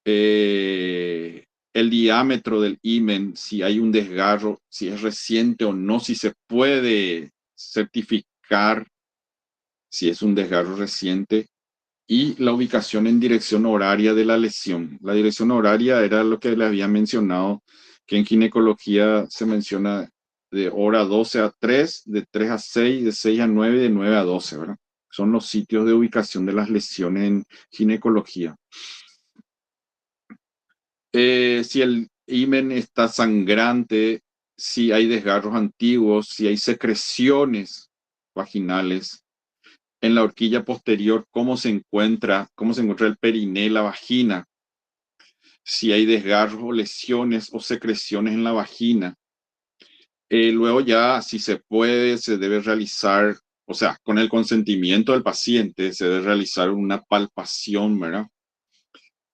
El diámetro del himen, si hay un desgarro, si es reciente o no, si se puede certificar si es un desgarro reciente, y la ubicación en dirección horaria de la lesión. La dirección horaria era lo que le había mencionado, que en ginecología se menciona de hora 12 a 3, de 3 a 6, de 6 a 9, de 9 a 12, ¿verdad? Son los sitios de ubicación de las lesiones en ginecología. Si el himen está sangrante, si hay desgarros antiguos, si hay secreciones vaginales. En la horquilla posterior, cómo se encuentra el periné, la vagina, si hay desgarros o lesiones o secreciones en la vagina. Luego ya, si se puede, se debe realizar, o sea, con el consentimiento del paciente, se debe realizar una palpación, ¿verdad?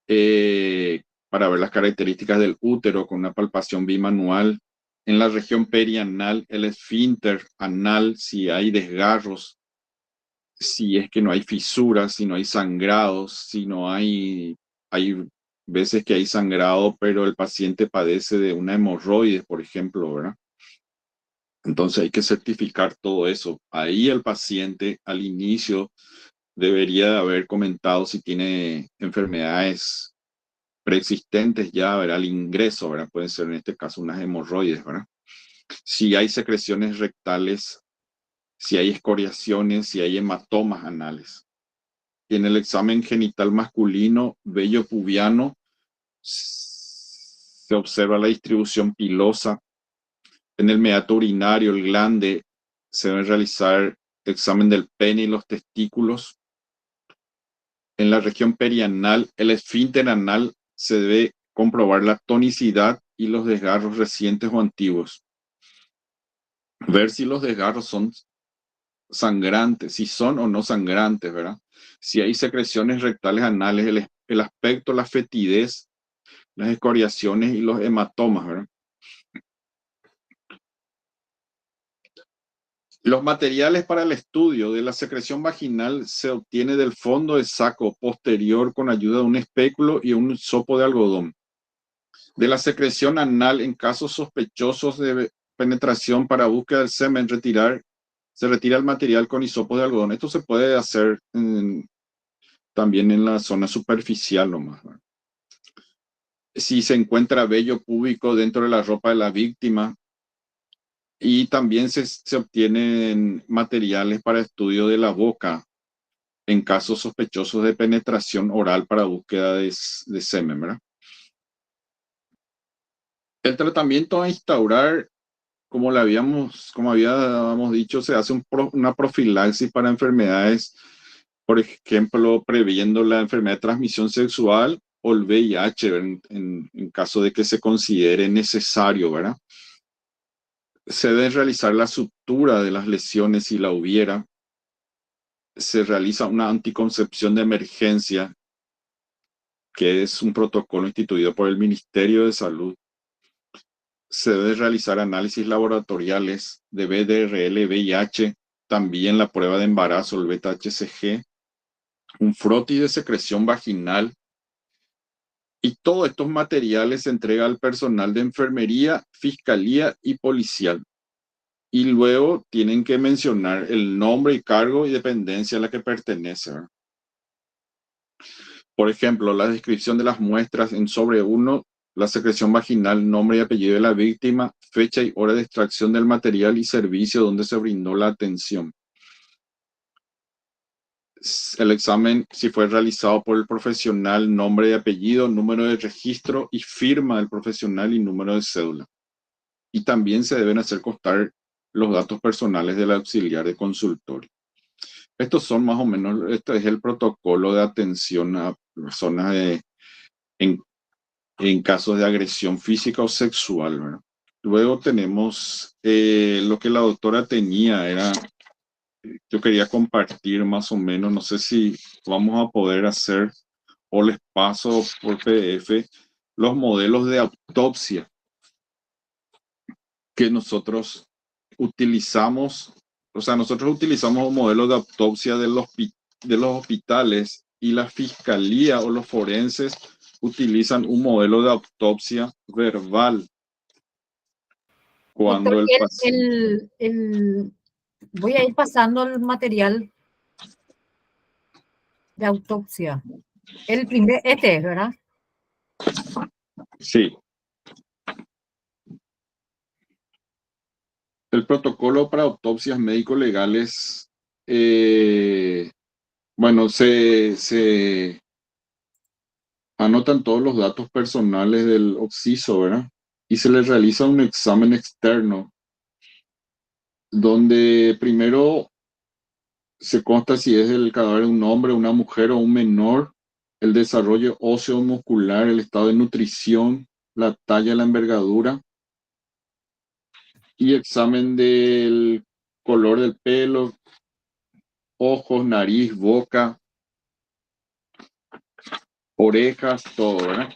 para ver las características del útero con una palpación bimanual. En la región perianal, el esfínter anal, si hay desgarros, si es que no hay fisuras, si no hay sangrados, si no hay veces que hay sangrado, pero el paciente padece de una hemorroide, por ejemplo, ¿verdad? Entonces hay que certificar todo eso. Ahí el paciente al inicio debería haber comentado si tiene enfermedades preexistentes ya, ¿verdad? Al ingreso, ¿verdad? Pueden ser en este caso unas hemorroides, ¿verdad? Si hay secreciones rectales, si hay escoriaciones, si hay hematomas anales. Y en el examen genital masculino, vello pubiano, se observa la distribución pilosa. En el meato urinario, el glande, se debe realizar examen del pene y los testículos. En la región perianal, el esfínter anal, se debe comprobar la tonicidad y los desgarros recientes o antiguos. Ver si los desgarros son sangrantes, si son o no sangrantes, ¿verdad? Si hay secreciones rectales anales, el aspecto, la fetidez, las escoriaciones y los hematomas, ¿verdad? Los materiales para el estudio de la secreción vaginal se obtiene del fondo de saco posterior con ayuda de un espéculo y un hisopo de algodón. De la secreción anal en casos sospechosos de penetración para búsqueda del semen, se retira el material con hisopo de algodón. Esto se puede hacer también en la zona superficial nomás, ¿verdad? Si se encuentra vello púbico dentro de la ropa de la víctima, y también se obtienen materiales para estudio de la boca en casos sospechosos de penetración oral para búsqueda de semen, ¿verdad? El tratamiento a instaurar, como habíamos dicho, se hace una profilaxis para enfermedades, por ejemplo, previendo la enfermedad de transmisión sexual o el VIH, en caso de que se considere necesario, ¿verdad? Se debe realizar la sutura de las lesiones si la hubiera. Se realiza una anticoncepción de emergencia, que es un protocolo instituido por el Ministerio de Salud. Se debe realizar análisis laboratoriales de VDRL, VIH, también la prueba de embarazo, el beta-HCG, un frotis de secreción vaginal, y todos estos materiales se entrega al personal de enfermería, fiscalía y policial. Y luego tienen que mencionar el nombre y cargo y dependencia a la que pertenece, ¿verdad? Por ejemplo, la descripción de las muestras en sobre 1, la secreción vaginal, nombre y apellido de la víctima, fecha y hora de extracción del material y servicio donde se brindó la atención. El examen, si fue realizado por el profesional, nombre y apellido, número de registro y firma del profesional y número de cédula. Y también se deben hacer constar los datos personales del auxiliar de consultorio. Estos son más o menos, este es el protocolo de atención a personas en casos de agresión física o sexual, ¿verdad? Luego tenemos lo que la doctora tenía, yo quería compartir más o menos, no sé si vamos a poder hacer o les paso por PDF los modelos de autopsia que nosotros utilizamos. O sea, nosotros utilizamos modelos de autopsia de los hospitales, y la fiscalía o los forenses utilizan un modelo de autopsia verbal. Cuando Doctor, el paciente... voy a ir pasando el material de autopsia. Este es, ¿verdad? Sí. El protocolo para autopsias médico-legales, bueno, se anotan todos los datos personales del occiso, ¿verdad? Y se le realiza un examen externo, donde primero se consta si es el cadáver de un hombre, una mujer o un menor, el desarrollo óseo muscular, el estado de nutrición, la talla, la envergadura, y examen del color del pelo, ojos, nariz, boca. orejas, todo, ¿verdad?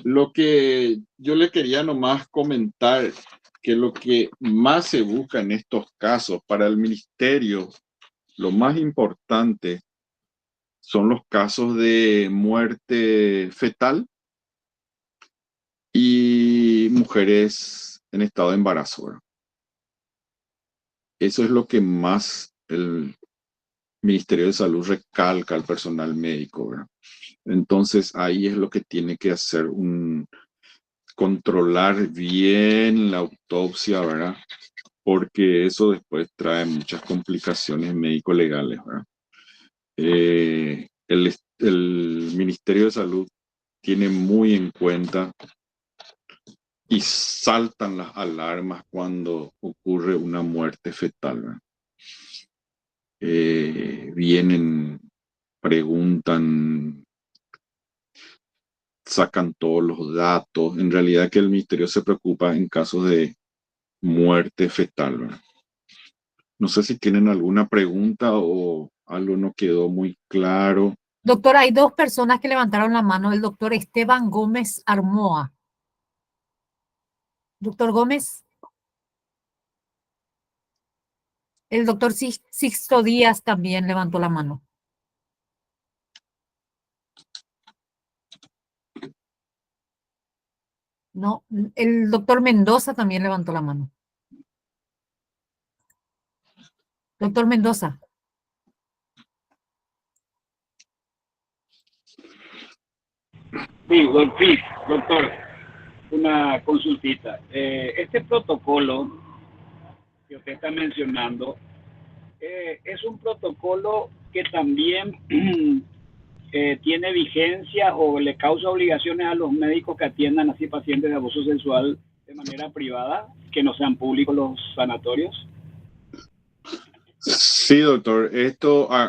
Lo que yo le quería nomás comentar, que lo que más se busca en estos casos para el ministerio, lo más importante son los casos de muerte fetal y mujeres en estado de embarazo, ¿verdad? Eso es lo que más el Ministerio de Salud recalca al personal médico, ¿verdad? Entonces ahí es lo que tiene que hacer controlar bien la autopsia, ¿verdad? Porque eso después trae muchas complicaciones médico-legales, ¿verdad? El Ministerio de Salud tiene muy en cuenta y saltan las alarmas cuando ocurre una muerte fetal, ¿verdad? Vienen, preguntan, sacan todos los datos. En realidad que el ministerio se preocupa en casos de muerte fetal, ¿verdad? No sé si tienen alguna pregunta o algo no quedó muy claro. Doctor, hay dos personas que levantaron la mano. El doctor Esteban Gómez Armoa. Doctor Gómez. El doctor Sixto Díaz también levantó la mano. No, el doctor Mendoza también levantó la mano. Doctor Mendoza. Sí, doctor, una consultita. Este protocolo que usted está mencionando es un protocolo que también tiene vigencia o le causa obligaciones a los médicos que atiendan así pacientes de abuso sexual de manera privada, que no sean públicos los sanatorios. Sí, doctor.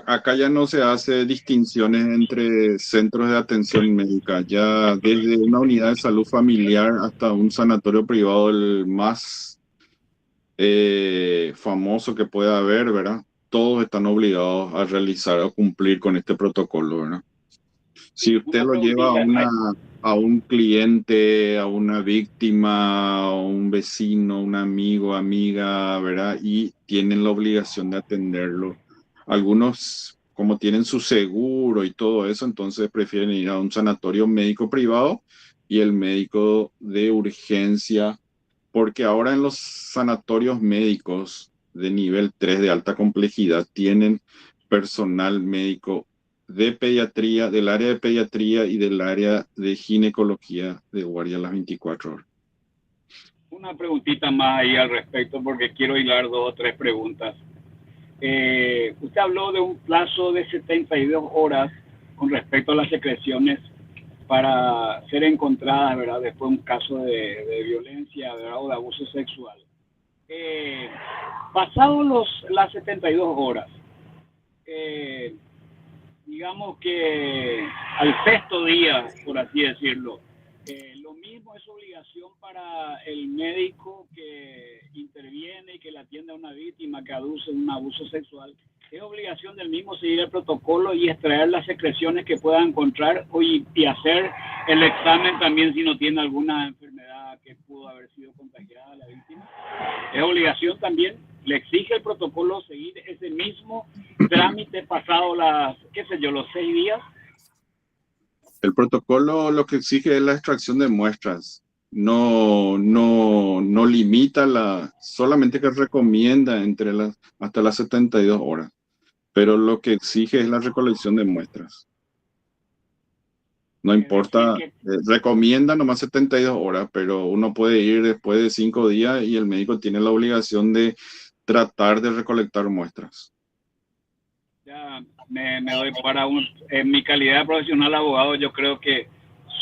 Acá ya no se hace distinciones entre centros de atención médica. Ya desde una unidad de salud familiar hasta un sanatorio privado, el más famoso que pueda haber, ¿verdad? Todos están obligados a realizar o cumplir con este protocolo, ¿verdad? Si usted lo lleva a un cliente, a una víctima, a un vecino, un amigo, amiga, ¿verdad? Y tienen la obligación de atenderlo. Algunos, como tienen su seguro y todo eso, entonces prefieren ir a un sanatorio médico privado y el médico de urgencia, porque ahora en los sanatorios médicos de nivel 3 de alta complejidad tienen personal médico de pediatría, del área de pediatría y del área de ginecología de guardia las 24 horas. Una preguntita más ahí al respecto, porque quiero hilar 2 o 3 preguntas. Usted habló de un plazo de 72 horas con respecto a las secreciones para ser encontradas, ¿verdad? Después de un caso de violencia, ¿verdad? O de abuso sexual. Pasado las 72 horas, digamos que al 6º día, por así decirlo, lo mismo es obligación para el médico que interviene y que le atiende a una víctima que aduce un abuso sexual. Es obligación del mismo seguir el protocolo y extraer las secreciones que pueda encontrar y hacer el examen también si no tiene alguna enfermedad que pudo haber sido contagiada a la víctima. Es obligación también, le exige el protocolo seguir ese mismo trámite pasado los 6 días. El protocolo lo que exige es la extracción de muestras. No limita solamente que recomienda hasta las 72 horas. Pero lo que exige es la recolección de muestras. No importa, recomienda nomás 72 horas, pero uno puede ir después de 5 días y el médico tiene la obligación de tratar de recolectar muestras. Ya me doy en mi calidad de profesional abogado, yo creo que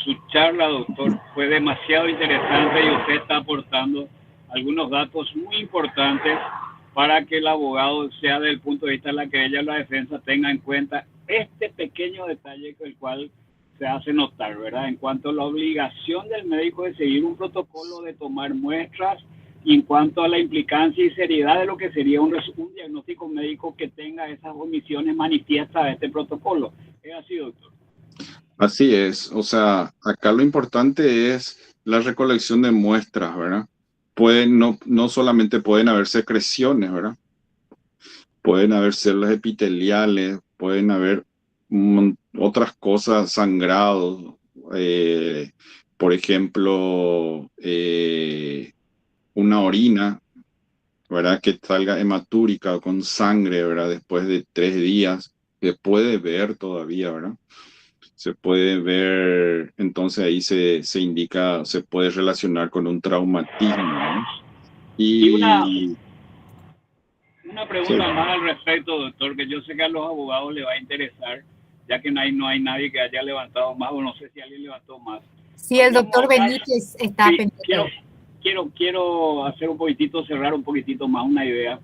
su charla, doctor, fue demasiado interesante y usted está aportando algunos datos muy importantes para que el abogado, sea del punto de vista de la querella o la defensa, tenga en cuenta este pequeño detalle con el cual se hace notar, ¿verdad? En cuanto a la obligación del médico de seguir un protocolo de tomar muestras y en cuanto a la implicancia y seriedad de lo que sería un diagnóstico médico que tenga esas omisiones manifiestas de este protocolo. ¿Es así, doctor? Así es, o sea, acá lo importante es la recolección de muestras, ¿verdad? No solamente pueden haber secreciones, ¿verdad? Pueden haber células epiteliales, pueden haber otras cosas, sangrados, eh, por ejemplo, una orina, ¿verdad? Que salga hematúrica o con sangre, ¿verdad? Después de 3 días, se puede ver todavía, ¿verdad? Se puede ver, entonces ahí se indica, se puede relacionar con un traumatismo, ¿no? Y Y una sí, pregunta más al respecto, doctor, que yo sé que a los abogados les va a interesar, ya que no hay nadie que haya levantado más, o no sé si alguien levantó más. Sí, el Digamos, doctor acá, Benítez está sí, pendiente. quiero hacer un poquitito, cerrar un poquitito más una idea,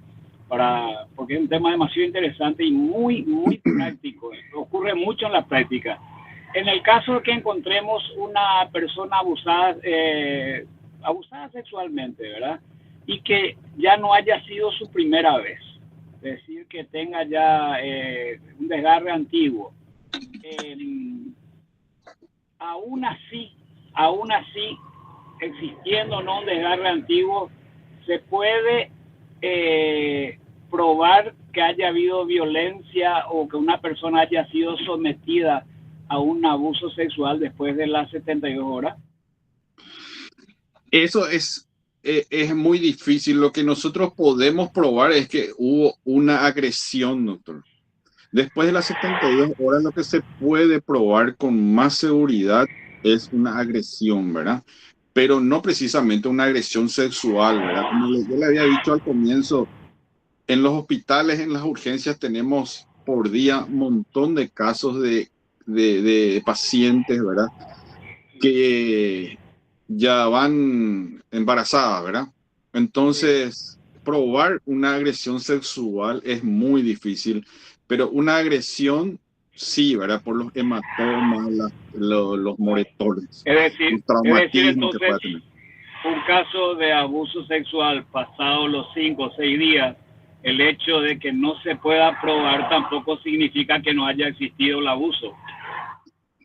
porque es un tema demasiado interesante y muy práctico. Ocurre mucho en la práctica. En el caso de que encontremos una persona abusada sexualmente, ¿verdad? Y que ya no haya sido su primera vez, es decir, que tenga ya un desgarre antiguo. Eh, aún así, existiendo no un desgarre antiguo, se puede probar que haya habido violencia o que una persona haya sido sometida a un abuso sexual después de las 72 horas. eso es muy difícil. Lo que nosotros podemos probar es que hubo una agresión, doctor. Después de las 72 horas, lo que se puede probar con más seguridad es una agresión, ¿verdad? Pero no precisamente una agresión sexual, ¿verdad? Como yo le había dicho al comienzo, en los hospitales, en las urgencias, tenemos por día un montón de casos de pacientes, ¿verdad? Que ya van embarazadas, ¿verdad? Entonces, probar una agresión sexual es muy difícil, pero una agresión sí, ¿verdad? Por los hematomas, los moretones, los Es decir traumatismos que entonces, pueda tener. un caso de abuso sexual pasado los 5 o 6 días, el hecho de que no se pueda probar tampoco significa que no haya existido el abuso.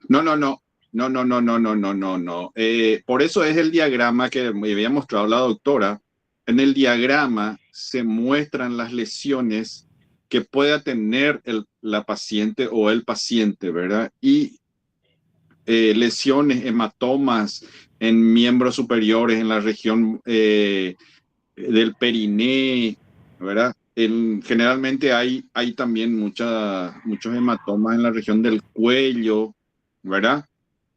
No, no, no. No, no, no, no, no, no, no, no. Por eso es el diagrama que me había mostrado la doctora. En el diagrama se muestran las lesiones que pueda tener la paciente o el paciente, ¿verdad? Y lesiones, hematomas en miembros superiores, en la región del periné, ¿verdad? Generalmente hay también muchos hematomas en la región del cuello, ¿verdad?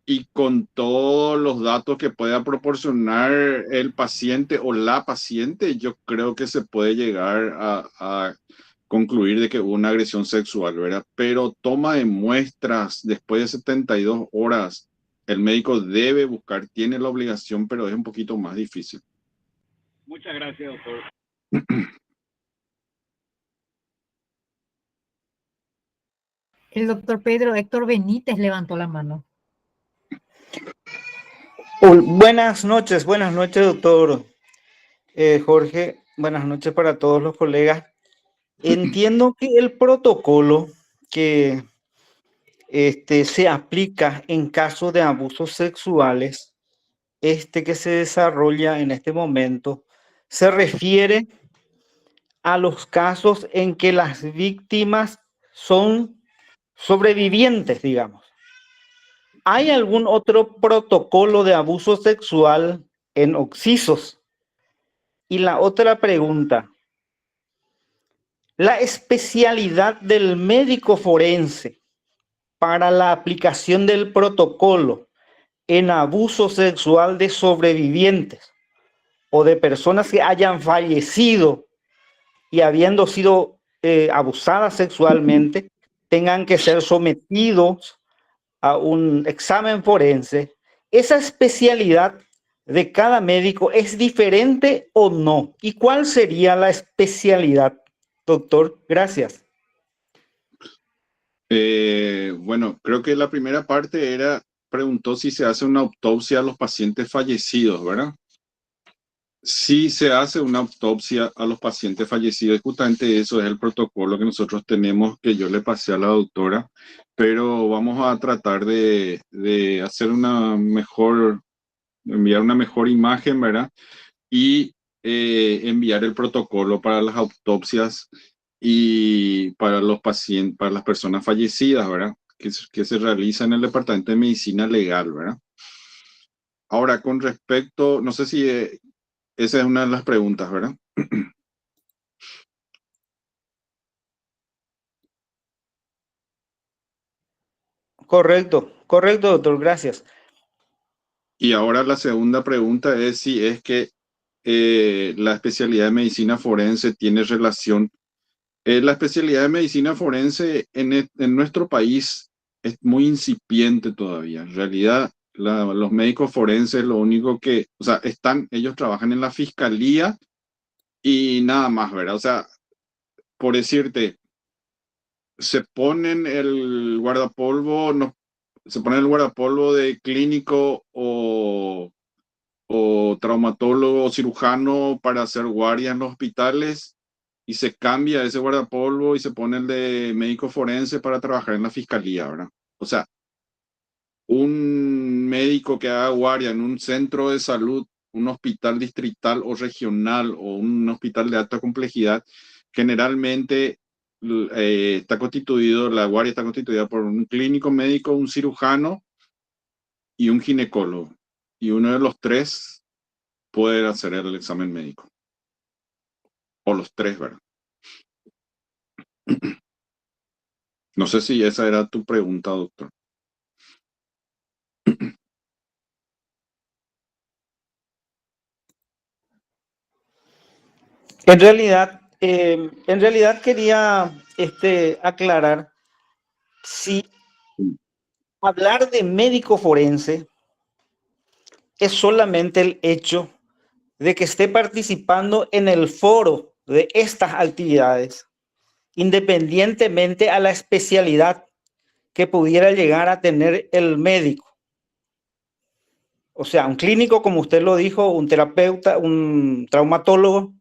Y con todos los datos que pueda proporcionar el paciente o la paciente, yo creo que se puede llegar a concluir de que hubo una agresión sexual, ¿verdad? Pero toma de muestras después de 72 horas, el médico debe buscar, tiene la obligación, pero es un poquito más difícil. Muchas gracias, doctor. El doctor Pedro Héctor Benítez levantó la mano. Buenas noches, doctor Jorge. Buenas noches para todos los colegas. Entiendo que el protocolo que se aplica en caso de abusos sexuales, que se desarrolla en este momento, se refiere a los casos en que las víctimas son sobrevivientes, digamos. ¿Hay algún otro protocolo de abuso sexual en occisos? Y la otra pregunta, la especialidad del médico forense para la aplicación del protocolo en abuso sexual de sobrevivientes o de personas que hayan fallecido y habiendo sido abusadas sexualmente, tengan que ser sometidos a un examen forense. ¿Esa especialidad de cada médico es diferente o no? ¿Y cuál sería la especialidad, doctor? Gracias. Bueno, creo que la primera parte preguntó si se hace una autopsia a los pacientes fallecidos, ¿verdad? Sí se hace una autopsia a los pacientes fallecidos. Justamente eso es el protocolo que nosotros tenemos, que yo le pasé a la doctora, pero vamos a tratar de hacer enviar una mejor imagen, ¿verdad? Y enviar el protocolo para las autopsias y para los pacientes, para las personas fallecidas, ¿verdad? Que se realiza en el Departamento de Medicina Legal, ¿verdad? Ahora, con respecto, no sé si esa es una de las preguntas, ¿verdad? Correcto, correcto, doctor, gracias. Y ahora la segunda pregunta es si es que la especialidad de medicina forense tiene relación. La especialidad de medicina forense en nuestro país es muy incipiente todavía. En realidad, los médicos forenses, lo único que, o sea, ellos trabajan en la fiscalía y nada más, ¿verdad? O sea, por decirte, se ponen el guardapolvo, no, se ponen el guardapolvo de clínico o traumatólogo o cirujano para hacer guardia en los hospitales y se cambia ese guardapolvo y se pone el de médico forense para trabajar en la fiscalía, ¿verdad? O sea, un médico que haga guardia en un centro de salud, un hospital distrital o regional o un hospital de alta complejidad, generalmente la guardia está constituida por un clínico médico, un cirujano y un ginecólogo. Y uno de los tres puede hacer el examen médico. O los tres, ¿verdad? No sé si esa era tu pregunta, doctor. En realidad quería aclarar si hablar de médico forense es solamente el hecho de que esté participando en el foro de estas actividades, independientemente a la especialidad que pudiera llegar a tener el médico. O sea, un clínico, como usted lo dijo, un terapeuta, un traumatólogo,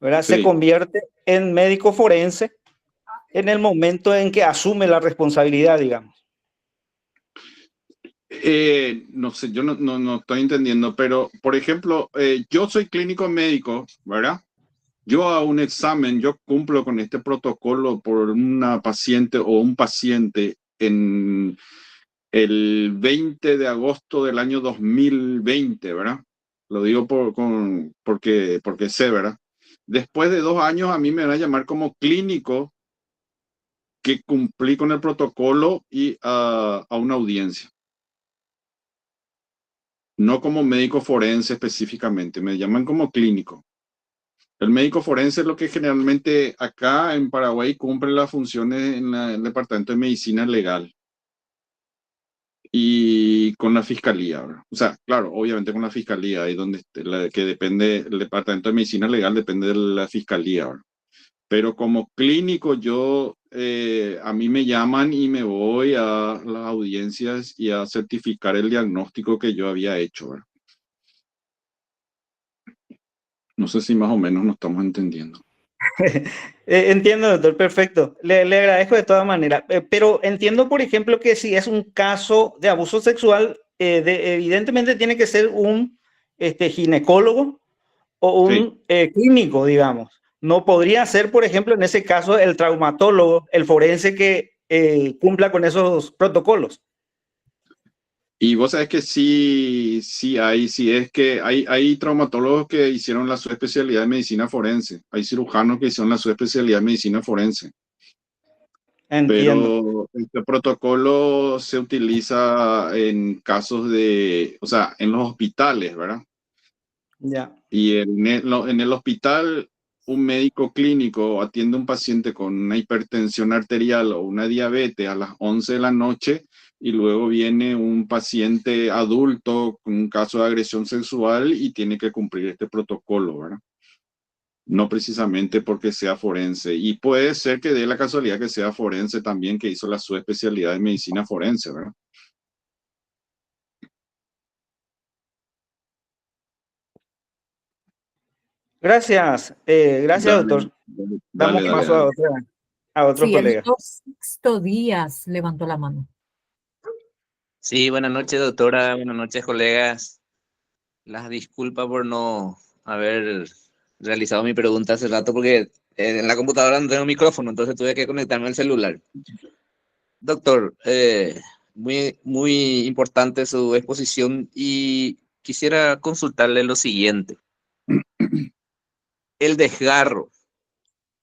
¿verdad? Sí. Se convierte en médico forense en el momento en que asume la responsabilidad, digamos. No sé, yo no estoy entendiendo, pero por ejemplo, yo soy clínico médico, ¿verdad? Yo hago un examen, yo cumplo con este protocolo por una paciente o un paciente en el 20 de agosto del año 2020, ¿verdad? Lo digo porque sé, ¿verdad? Después de 2 años a mí me van a llamar como clínico que cumplí con el protocolo y a una audiencia. No como médico forense específicamente, me llaman como clínico. El médico forense es lo que generalmente acá en Paraguay cumple las funciones en el Departamento de Medicina Legal y con la Fiscalía, ¿verdad? O sea, claro, obviamente con la Fiscalía, ahí donde que depende, el Departamento de Medicina Legal depende de la Fiscalía, ¿verdad? Pero como clínico a mí me llaman y me voy a las audiencias y a certificar el diagnóstico que yo había hecho, ¿verdad? No sé si más o menos nos estamos entendiendo. Entiendo, doctor, perfecto. Le agradezco de todas maneras. Pero entiendo, por ejemplo, que si es un caso de abuso sexual, evidentemente tiene que ser un ginecólogo o un clínico, digamos. No podría ser, por ejemplo, en ese caso, el traumatólogo, el forense que cumpla con esos protocolos. Y vos sabés que sí es que hay traumatólogos que hicieron la subespecialidad de medicina forense, hay cirujanos que hicieron la subespecialidad de medicina forense, Entiendo. pero este protocolo se utiliza en casos o sea, en los hospitales, ¿verdad? Ya. Y en el hospital, un médico clínico atiende a un paciente con una hipertensión arterial o una diabetes a las 11 de la noche y luego viene un paciente adulto con un caso de agresión sexual y tiene que cumplir este protocolo, ¿verdad? No precisamente porque sea forense. Y puede ser que dé la casualidad que sea forense también, que hizo la subespecialidad de medicina forense, ¿verdad? Gracias, gracias, Dale, doctor. dale, Damos dale, paso a dale. otra. a otro Sí, el colega. doctor Sixto Díaz levantó la mano. Sí, buenas noches, doctora. Buenas noches, colegas. Las disculpas por no haber realizado mi pregunta hace rato porque en la computadora no tengo micrófono, entonces tuve que conectarme al celular. Doctor, muy importante su exposición y quisiera consultarle lo siguiente. El desgarro,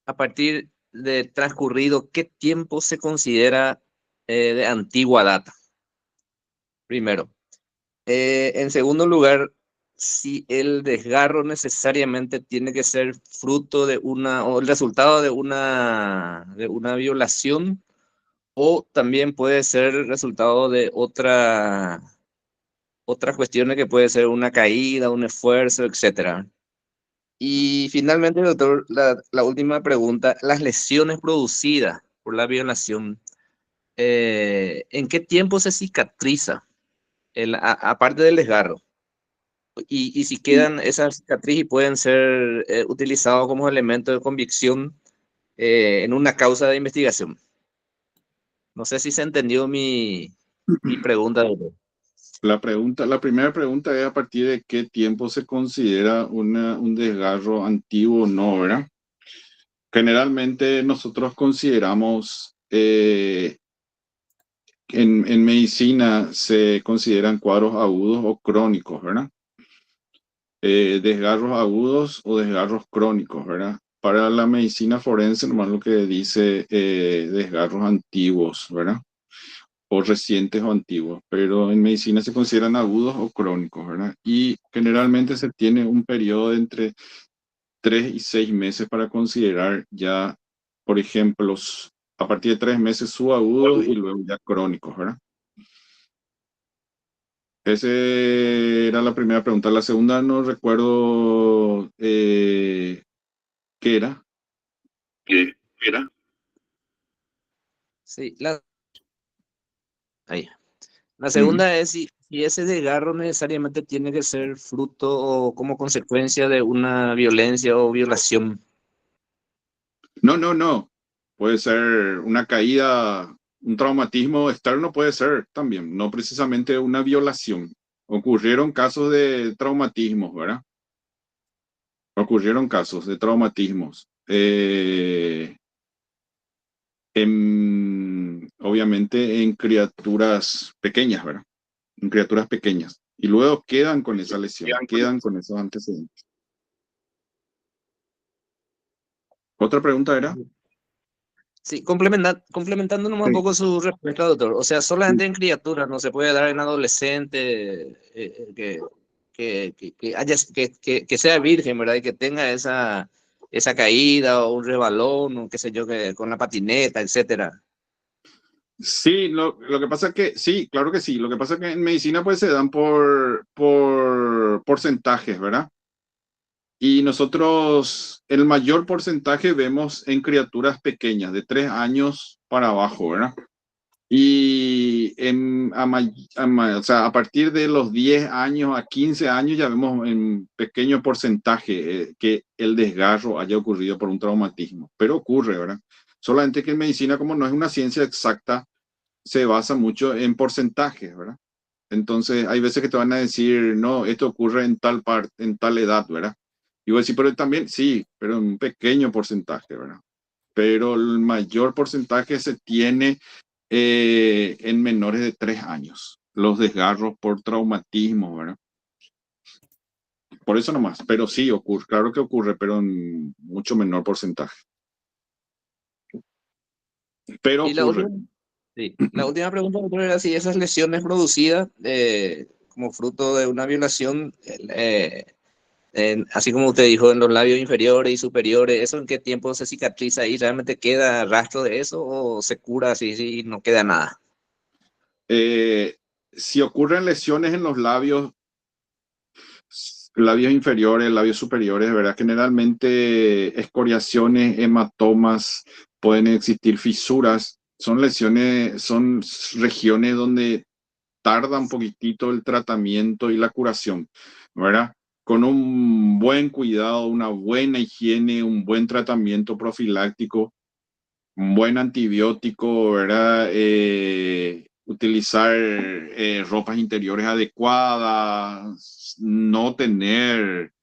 a partir de transcurrido, ¿qué tiempo se considera de antigua data? Primero. En segundo lugar, si el desgarro necesariamente tiene que ser fruto de una, o el resultado de una violación, o también puede ser resultado de otras cuestiones que puede ser una caída, un esfuerzo, etcétera. Y finalmente, doctor, la última pregunta, las lesiones producidas por la violación, ¿en qué tiempo se cicatriza? Aparte del desgarro. Y si quedan esas cicatrices y pueden ser utilizados como elemento de convicción en una causa de investigación. No sé si se entendió mi pregunta, doctor. La primera pregunta es a partir de qué tiempo se considera un desgarro antiguo o no, ¿verdad? Generalmente nosotros consideramos, en medicina se consideran cuadros agudos o crónicos, ¿verdad? Desgarros agudos o desgarros crónicos, ¿verdad? Para la medicina forense, nomás lo que dice desgarros antiguos, ¿verdad? O recientes o antiguos, pero en medicina se consideran agudos o crónicos, ¿verdad? Y generalmente se tiene un periodo de entre 3 y 6 meses para considerar ya, por ejemplo, a partir de 3 meses subagudos y luego ya crónicos, ¿verdad? Esa era la primera pregunta. La segunda no recuerdo qué era. ¿Qué era? Sí, ahí. La segunda es si ese desgarro necesariamente tiene que ser fruto o como consecuencia de una violencia o violación. No. Puede ser una caída, un traumatismo externo puede ser también, no precisamente una violación. Ocurrieron casos de traumatismos, ¿verdad? Ocurrieron casos de traumatismos. Obviamente en criaturas pequeñas, ¿verdad? En criaturas pequeñas. Y luego quedan con esa lesión, quedan con esos antecedentes. ¿Otra pregunta era? Sí, complementando nomás un Sí. poco su respuesta, doctor. O sea, solamente en criaturas, no se puede dar en adolescente que sea virgen, ¿verdad? Y que tenga esa caída o un rebalón, o qué sé yo, con la patineta, etcétera. Sí, lo que pasa es que sí, claro que sí. Lo que pasa es que en medicina pues se dan por porcentajes, ¿verdad? Y nosotros el mayor porcentaje vemos en criaturas pequeñas, de 3 años para abajo, ¿verdad? Y o sea, a partir de los 10 años a 15 años ya vemos en pequeño porcentaje que el desgarro haya ocurrido por un traumatismo. Pero ocurre, ¿verdad? Solamente que en medicina, como no es una ciencia exacta, se basa mucho en porcentajes, ¿verdad? Entonces, hay veces que te van a decir, no, esto ocurre en tal parte, en tal edad, ¿verdad? Y voy a decir, pero también, sí, pero en un pequeño porcentaje, ¿verdad? Pero el mayor porcentaje se tiene en menores de 3 años, los desgarros por traumatismo, ¿verdad? Por eso nomás, pero sí ocurre, claro que ocurre, pero en mucho menor porcentaje. Pero Y ocurre. la última pregunta, doctor, era si esas lesiones producidas como fruto de una violación, así como usted dijo, en los labios inferiores y superiores, ¿eso en qué tiempo se cicatriza y realmente queda rastro de eso o se cura así y no queda nada? Si ocurren lesiones en los labios inferiores, labios superiores, ¿verdad? Generalmente escoriaciones, hematomas, pueden existir fisuras. Son lesiones, son regiones donde tarda un poquitito el tratamiento y la curación, ¿verdad? Con un buen cuidado, una buena higiene, un buen tratamiento profiláctico, un buen antibiótico, ¿verdad? Utilizar ropas interiores adecuadas, no tener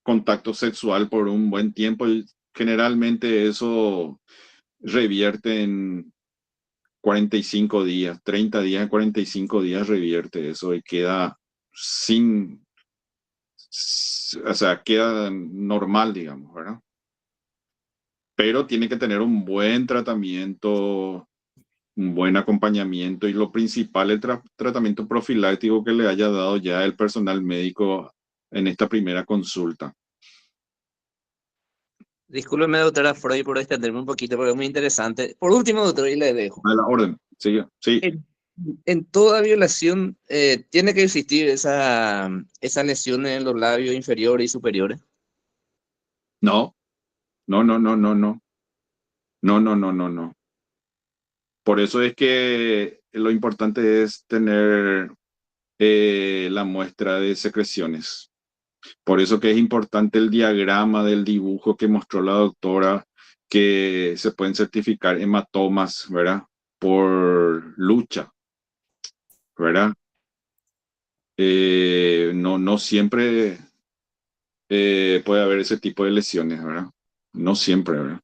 contacto sexual por un buen tiempo. Y generalmente eso revierte en 45 días, 30 días, 45 días revierte eso y queda sin, o sea, queda normal, digamos, ¿verdad? Pero tiene que tener un buen tratamiento, un buen acompañamiento y lo principal, el tratamiento profiláctico que le haya dado ya el personal médico en esta primera consulta. Discúlpeme, doctora Freud, por extenderme un poquito, porque es muy interesante. Por último, doctor, y le dejo. A la orden, sí, sí. En toda violación tiene que existir esa lesión en los labios inferiores y superiores. No, no, no, no, no, no. No, no, no, no, no. Por eso es que lo importante es tener la muestra de secreciones. Por eso que es importante el diagrama del dibujo que mostró la doctora, que se pueden certificar hematomas, ¿verdad? Por lucha, ¿verdad? No siempre puede haber ese tipo de lesiones, ¿verdad? No siempre, ¿verdad?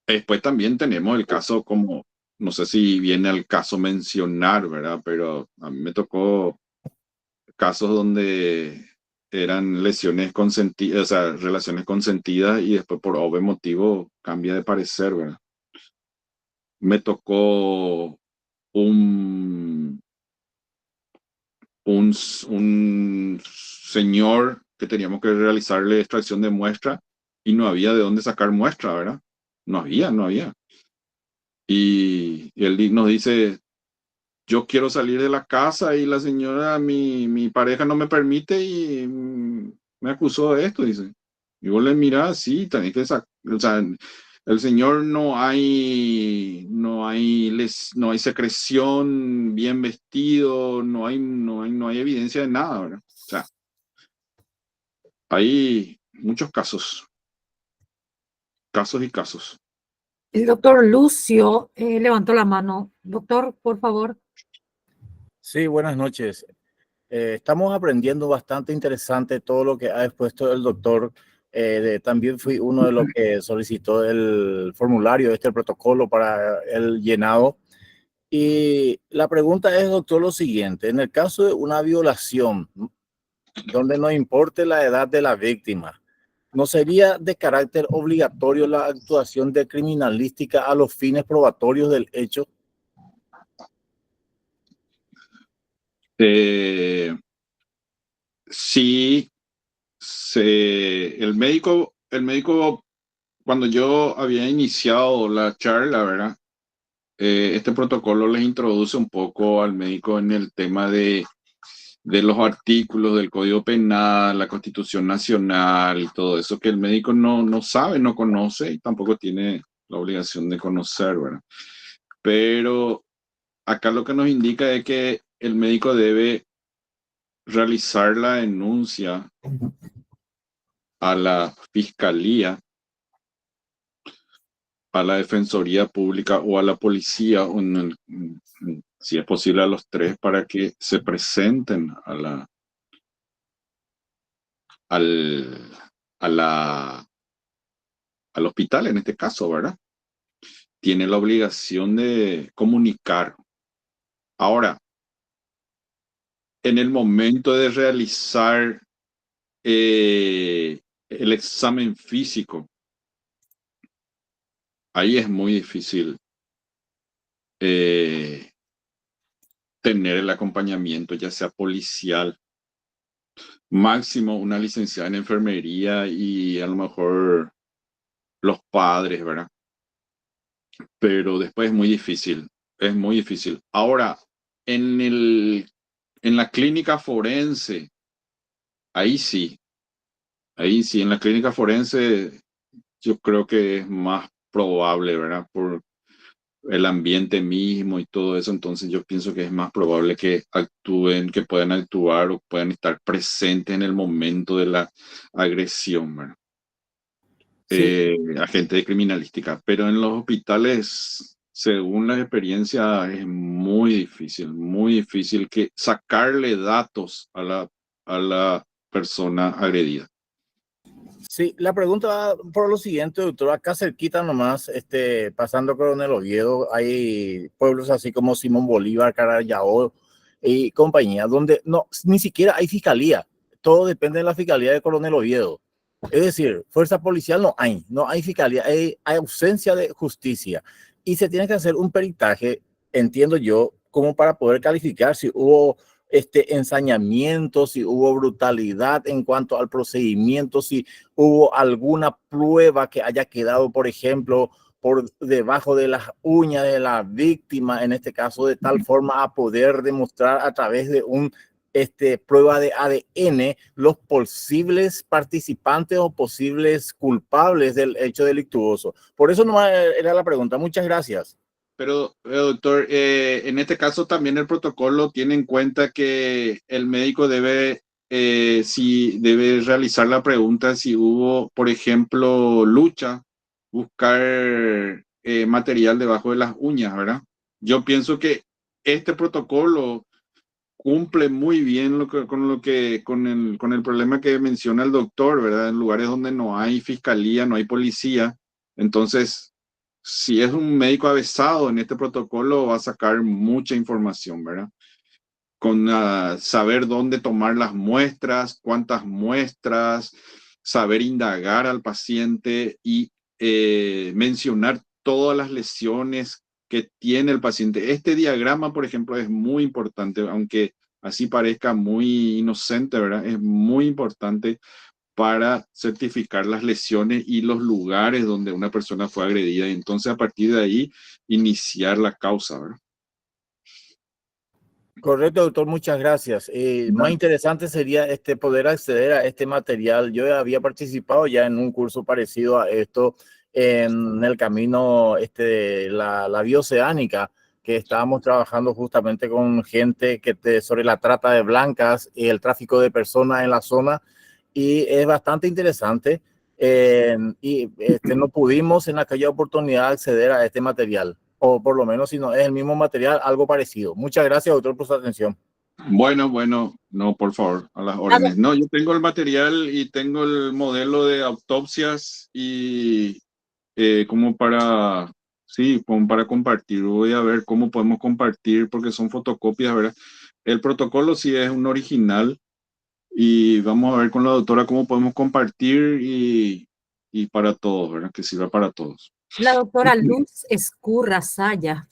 Después también tenemos el caso como, no sé si viene al caso mencionar, ¿verdad? Pero a mí me tocó casos donde eran lesiones consentidas, o sea, relaciones consentidas y después por obvio motivo cambia de parecer, ¿verdad? Me tocó un, un señor que teníamos que realizarle extracción de muestra y no había de dónde sacar muestra, ¿verdad? No había. Y él nos dice, yo quiero salir de la casa y la señora, mi pareja no me permite y me acusó de esto, dice. Y vos le mirás, sí, tenés que sacar, o sea, el señor no hay secreción, bien vestido, no hay evidencia de nada, ¿verdad? O sea, hay muchos casos y casos. El doctor Lucio levantó la mano. Doctor, por favor. Sí, buenas noches. Estamos aprendiendo bastante interesante todo lo que ha expuesto el doctor. También fui uno de los que solicitó el formulario, el protocolo para el llenado. Y la pregunta es, doctor, lo siguiente. En el caso de una violación, donde no importe la edad de la víctima, ¿no sería de carácter obligatorio la actuación de criminalística a los fines probatorios del hecho? Sí, el médico, cuando yo había iniciado la charla, ¿verdad? Este protocolo les introduce un poco al médico en el tema de los artículos del Código Penal, la Constitución Nacional y todo eso que el médico no sabe, no conoce y tampoco tiene la obligación de conocer, ¿verdad? Pero acá lo que nos indica es que el médico debe realizar la denuncia a la fiscalía, a la defensoría pública o a la policía, si es posible a los tres, para que se presenten al hospital en este caso, ¿verdad? Tiene la obligación de comunicar. Ahora, en el momento de realizar el examen físico, ahí es muy difícil tener el acompañamiento, ya sea policial, máximo una licenciada en enfermería y a lo mejor los padres, ¿verdad? Pero después es muy difícil. Ahora, en la clínica forense, ahí sí, en la clínica forense yo creo que es más probable, ¿verdad? Por el ambiente mismo y todo eso, entonces yo pienso que es más probable que actúen, que puedan actuar o puedan estar presentes en el momento de la agresión, ¿verdad? agente de criminalística, pero en los hospitales, según la experiencia, es muy difícil que sacarle datos a la persona agredida. Sí, la pregunta va por lo siguiente, doctor. Acá cerquita nomás, pasando Coronel Oviedo, hay pueblos así como Simón Bolívar, Carayao y compañía, donde no, ni siquiera hay fiscalía. Todo depende de la fiscalía de Coronel Oviedo. Es decir, fuerza policial no hay fiscalía, hay ausencia de justicia. Y se tiene que hacer un peritaje, entiendo yo, como para poder calificar si hubo ensañamiento, si hubo brutalidad en cuanto al procedimiento, si hubo alguna prueba que haya quedado, por ejemplo, por debajo de las uñas de la víctima, en este caso, de tal forma a poder demostrar a través de un prueba de ADN los posibles participantes o posibles culpables del hecho delictuoso. Por eso no era la pregunta. Muchas gracias. Pero, doctor, en este caso también el protocolo tiene en cuenta que el médico debe realizar la pregunta si hubo, por ejemplo, lucha, buscar material debajo de las uñas, ¿verdad? Yo pienso que este protocolo cumple muy bien con el problema que menciona el doctor, ¿verdad? En lugares donde no hay fiscalía, no hay policía, entonces si es un médico avesado en este protocolo, va a sacar mucha información, ¿verdad? Con saber dónde tomar las muestras, cuántas muestras, saber indagar al paciente y mencionar todas las lesiones que tiene el paciente. Este diagrama, por ejemplo, es muy importante, aunque así parezca muy inocente, ¿verdad? Es muy importante para certificar las lesiones y los lugares donde una persona fue agredida. Y entonces, a partir de ahí, iniciar la causa, ¿verdad? Correcto, doctor, muchas gracias. Más interesante sería poder acceder a este material. Yo había participado ya en un curso parecido a esto en el camino la bioceánica, que estábamos trabajando justamente con gente sobre la trata de blancas y el tráfico de personas en la zona. Y es bastante interesante. No pudimos en aquella oportunidad acceder a este material, o por lo menos si no es el mismo material, algo parecido. Muchas gracias, doctor, por su atención. Bueno, no, por favor, a las órdenes. No, yo tengo el material y tengo el modelo de autopsias y como para compartir. Voy a ver cómo podemos compartir porque son fotocopias, ¿verdad? El protocolo sí es un original y vamos a ver con la doctora cómo podemos compartir y para todos, ¿verdad? Que sirva para todos. La doctora Luz Escurra Saya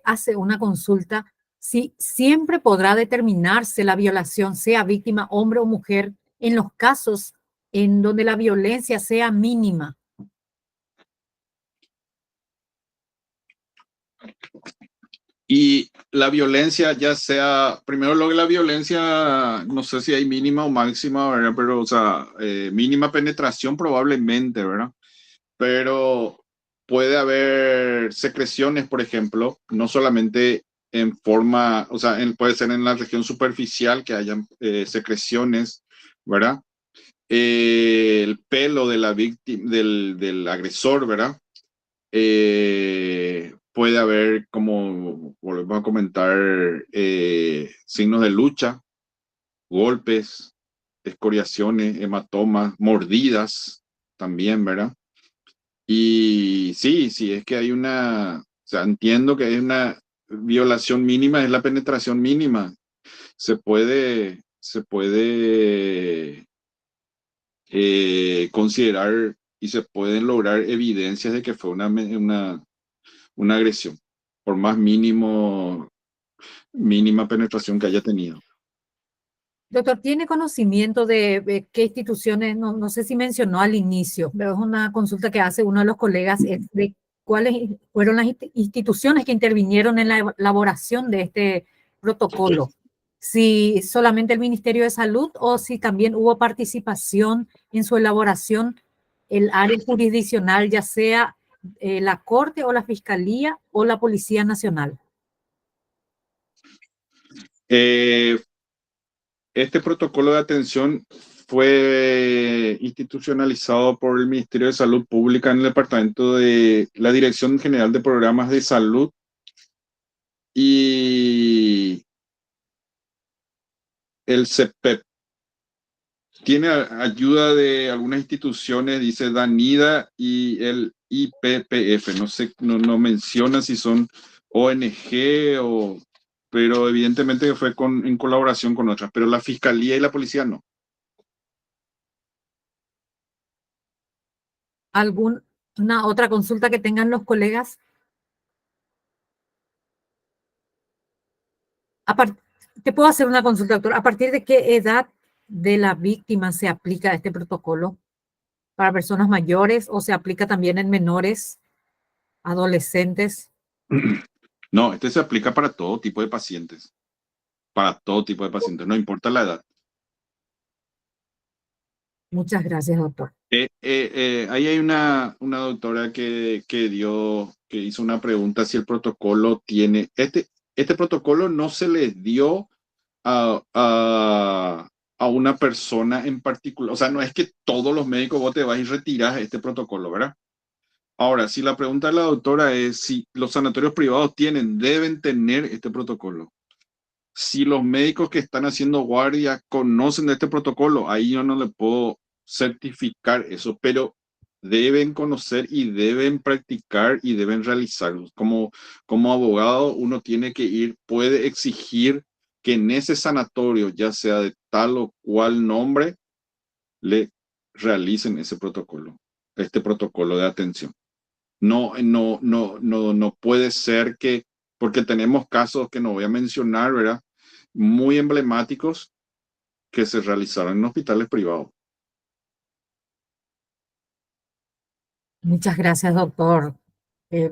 hace una consulta si siempre podrá determinarse la violación, sea víctima hombre o mujer, en los casos en donde la violencia sea mínima. Y la violencia, ya sea, primero lo que la violencia, no sé si hay mínima o máxima, ¿verdad? Pero, o sea, mínima penetración probablemente, ¿verdad? Pero puede haber secreciones, por ejemplo, no solamente en forma, o sea, puede ser en la región superficial que hayan secreciones, ¿verdad? El pelo de la víctima, del agresor, ¿verdad? Puede haber, como volvemos a comentar, signos de lucha, golpes, escoriaciones, hematomas, mordidas también, ¿verdad? Y sí, es que hay o sea, entiendo que hay una violación mínima, es la penetración mínima. Se puede considerar y se pueden lograr evidencias de que fue una agresión, por más mínima penetración que haya tenido. Doctor, ¿tiene conocimiento de qué instituciones, no sé si mencionó al inicio, pero es una consulta que hace uno de los colegas, es de cuáles fueron las instituciones que intervinieron en la elaboración de este protocolo? Si solamente el Ministerio de Salud o si también hubo participación en su elaboración el área jurisdiccional, ya sea la Corte o la Fiscalía o la Policía Nacional. Este protocolo de atención fue institucionalizado por el Ministerio de Salud Pública en el departamento de la Dirección General de Programas de Salud y el CEPEP. Tiene ayuda de algunas instituciones, dice Danida y el IPPF. No sé, no menciona si son ONG o... pero evidentemente fue en colaboración con otras, pero la Fiscalía y la Policía no. ¿Alguna otra consulta que tengan los colegas? Te puedo hacer una consulta, doctor. ¿A partir de qué edad de la víctima se aplica este protocolo? ¿Para personas mayores o se aplica también en menores, adolescentes? No, este se aplica para todo tipo de pacientes. Para todo tipo de pacientes, no importa la edad. Muchas gracias, doctor. Ahí hay una doctora que hizo una pregunta si el protocolo tiene... Este protocolo no se le dio a una persona en particular. O sea, no es que todos los médicos vos te vas y retiras este protocolo, ¿verdad? Ahora, si la pregunta de la doctora es si los sanatorios privados deben tener este protocolo. Si los médicos que están haciendo guardia conocen de este protocolo, ahí yo no le puedo certificar eso, pero deben conocer y deben practicar y deben realizarlo. Como abogado, uno tiene que puede exigir que en ese sanatorio, ya sea de tal o cual nombre, le realicen ese protocolo, este protocolo de atención. No puede ser que, porque tenemos casos que no voy a mencionar, ¿verdad? Muy emblemáticos que se realizaron en hospitales privados. Muchas gracias, doctor,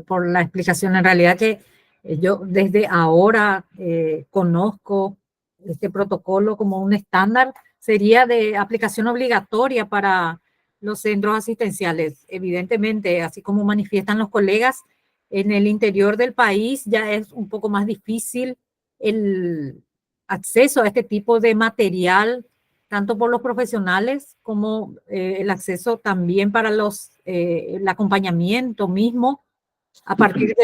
por la explicación. En realidad que yo desde ahora conozco este protocolo como un estándar. Sería de aplicación obligatoria para los centros asistenciales. Evidentemente, así como manifiestan los colegas, en el interior del país ya es un poco más difícil el acceso a este tipo de material, tanto por los profesionales como el acceso también para el acompañamiento mismo, a partir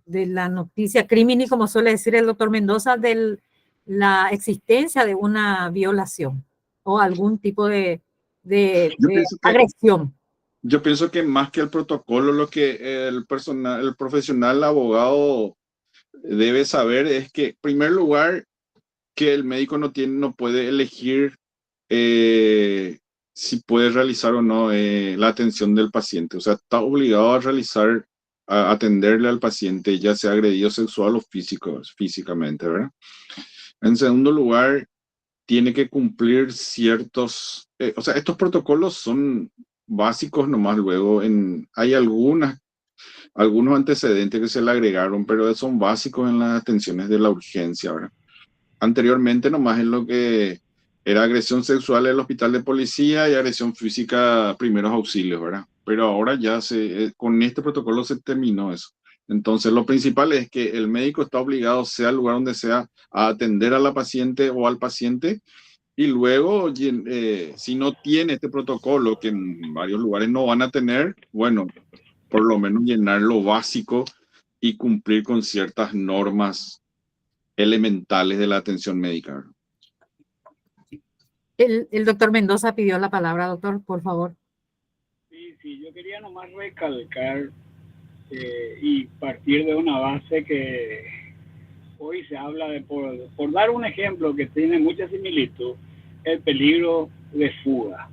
de la noticia crimini, como suele decir el doctor Mendoza, de la existencia de una violación o algún tipo de agresión. Yo pienso que más que el protocolo, lo que el profesional abogado debe saber es que, en primer lugar, que el médico no puede elegir si puede realizar o no la atención del paciente. O sea, está obligado a atenderle al paciente, ya sea agredido sexual o físicamente, ¿verdad? En segundo lugar, tiene que cumplir ciertos... o sea, estos protocolos son básicos nomás. Luego hay algunos antecedentes que se le agregaron, pero son básicos en las atenciones de la urgencia, ¿verdad? Anteriormente nomás en lo que era agresión sexual en el hospital de policía y agresión física, primeros auxilios, ¿verdad? Pero ahora ya con este protocolo se terminó eso. Entonces lo principal es que el médico está obligado, sea el lugar donde sea, a atender a la paciente o al paciente, y luego si no tiene este protocolo, que en varios lugares no van a tener, bueno, por lo menos llenar lo básico y cumplir con ciertas normas elementales de la atención médica. El doctor Mendoza pidió la palabra, doctor, por favor. Sí, yo quería nomás recalcar y partir de una base que hoy se habla de, por dar un ejemplo que tiene mucha similitud, el peligro de fuga.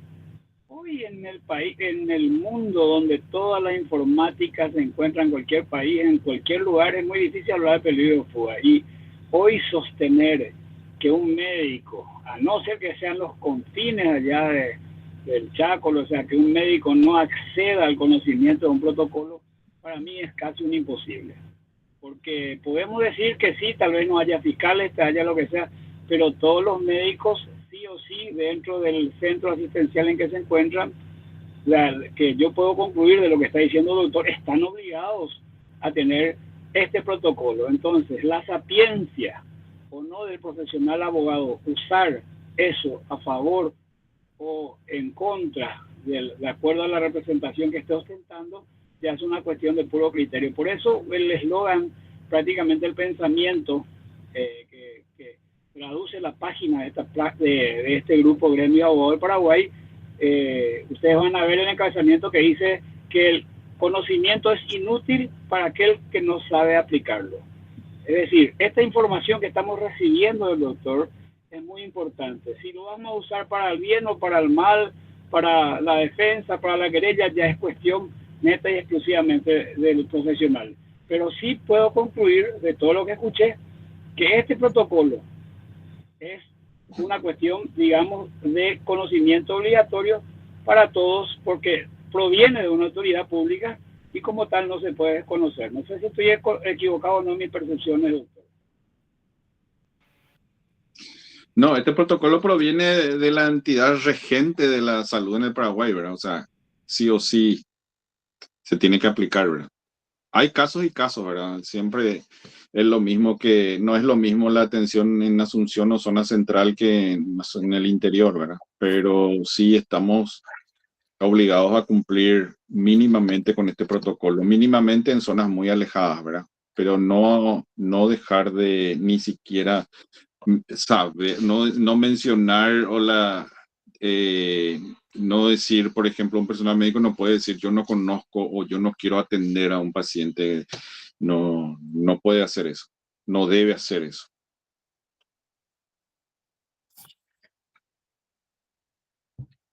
Hoy en el país, en el mundo donde toda la informática se encuentra en cualquier país, en cualquier lugar, es muy difícil hablar de peligro de fuga. Y hoy sostener que un médico, a no ser que sean los confines allá del Chaco, o sea, que un médico no acceda al conocimiento de un protocolo, para mí es casi un imposible. Porque podemos decir que sí, tal vez no haya fiscales, haya lo que sea, pero todos los médicos, sí o sí, dentro del centro asistencial en que se encuentran, que yo puedo concluir de lo que está diciendo el doctor, están obligados a tener este protocolo. Entonces, la sapiencia o no del profesional abogado, usar eso a favor o en contra, de acuerdo a la representación que esté ostentando, ya es una cuestión de puro criterio. Por eso el eslogan, prácticamente el pensamiento que traduce la página de este grupo Gremio Abogado de Paraguay, ustedes van a ver el encabezamiento que dice que el conocimiento es inútil para aquel que no sabe aplicarlo. Es decir, esta información que estamos recibiendo del doctor es muy importante. Si lo vamos a usar para el bien o para el mal, para la defensa, para la querella, ya es cuestión neta y exclusivamente del profesional. Pero sí puedo concluir de todo lo que escuché que este protocolo es una cuestión, digamos, de conocimiento obligatorio para todos, porque proviene de una autoridad pública y como tal no se puede desconocer. No sé si estoy equivocado o no en mis percepciones, doctor. No, este protocolo proviene de la entidad regente de la salud en el Paraguay, ¿verdad? O sea, sí o sí se tiene que aplicar, ¿verdad? Hay casos y casos, ¿verdad? Siempre es lo mismo que, no es lo mismo la atención en Asunción o zona central que en el interior, ¿verdad? Pero sí estamos obligados a cumplir mínimamente con este protocolo, mínimamente en zonas muy alejadas, ¿verdad? Pero no dejar de ni siquiera no mencionar o no decir, por ejemplo, un personal médico no puede decir yo no conozco o yo no quiero atender a un paciente, no puede hacer eso, no debe hacer eso.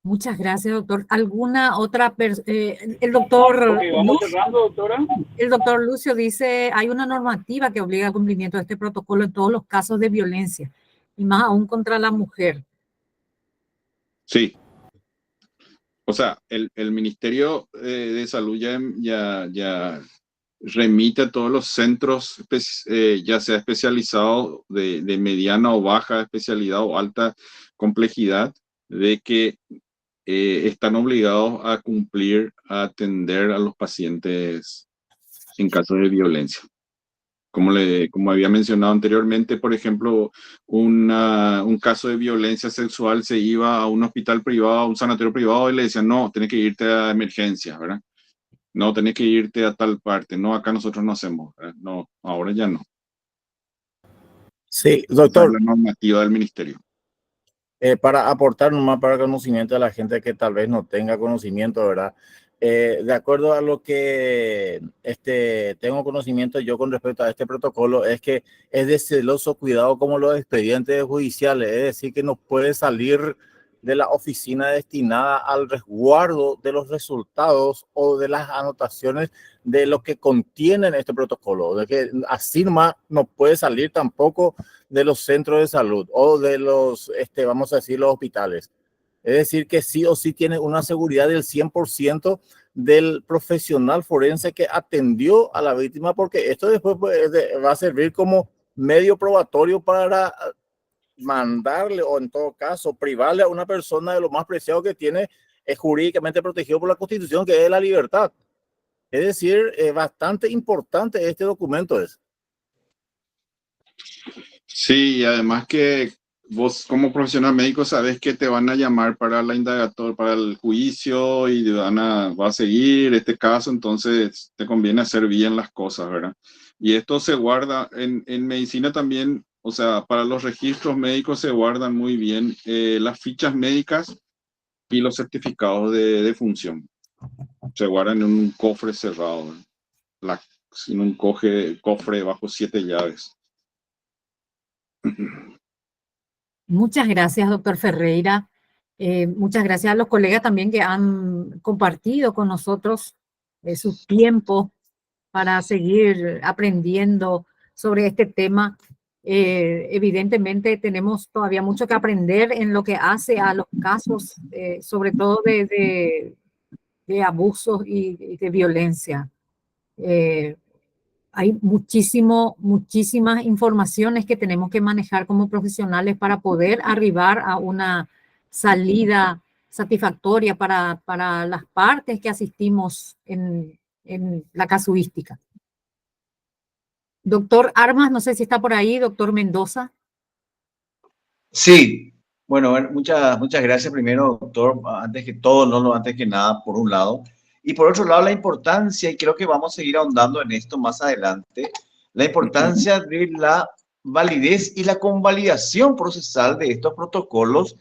Muchas gracias, doctor. ¿Alguna otra el doctor Vamos cerrando, doctora. El doctor Lucio dice, hay una normativa que obliga al cumplimiento de este protocolo en todos los casos de violencia, y más aún contra la mujer. Sí. O sea, el Ministerio de Salud ya remite a todos los centros, ya sea especializados de mediana o baja especialidad o alta complejidad, de que están obligados a cumplir, a atender a los pacientes en casos de violencia. Como había mencionado anteriormente, por ejemplo, un caso de violencia sexual se iba a un hospital privado, a un sanatorio privado y le decían, no, tenés que irte a emergencia, ¿verdad? No, tenés que irte a tal parte. No, acá nosotros no hacemos, ¿verdad? No, ahora ya no. Sí, doctor. Esa es la normativa del ministerio. Para aportar nomás para conocimiento a la gente que tal vez no tenga conocimiento, ¿verdad? De acuerdo a lo que tengo conocimiento yo con respecto a este protocolo, es que es de celoso cuidado como los expedientes judiciales, es decir, que no puede salir de la oficina destinada al resguardo de los resultados o de las anotaciones de lo que contienen este protocolo, de que así nomás no puede salir tampoco de los centros de salud o de los, vamos a decir, los hospitales. Es decir, que sí o sí tiene una seguridad del 100% del profesional forense que atendió a la víctima, porque esto después va a servir como medio probatorio para mandarle o en todo caso privarle a una persona de lo más preciado que tiene, es jurídicamente protegido por la Constitución, que es la libertad. Es decir, bastante importante este documento es. Sí, y además que vos como profesional médico sabes que te van a llamar para la indagatoria, para el juicio y va a seguir este caso, entonces te conviene hacer bien las cosas, ¿verdad? Y esto se guarda en medicina también, o sea, para los registros médicos se guardan muy bien las fichas médicas y los certificados de función. Se guardan en un cofre cerrado, en un cofre bajo 7 llaves. Muchas gracias, doctor Ferreira. Muchas gracias a los colegas también que han compartido con nosotros su tiempo para seguir aprendiendo sobre este tema. Evidentemente tenemos todavía mucho que aprender en lo que hace a los casos, sobre todo de abusos y de violencia. Hay muchísimas informaciones que tenemos que manejar como profesionales para poder arribar a una salida satisfactoria para las partes que asistimos en la casuística. Doctor Armas, no sé si está por ahí, doctor Mendoza. Sí, Bueno, muchas gracias primero, doctor, antes que todo, no, antes que nada, por un lado. Y por otro lado, la importancia, y creo que vamos a seguir ahondando en esto más adelante, la importancia de la validez y la convalidación procesal de estos protocolos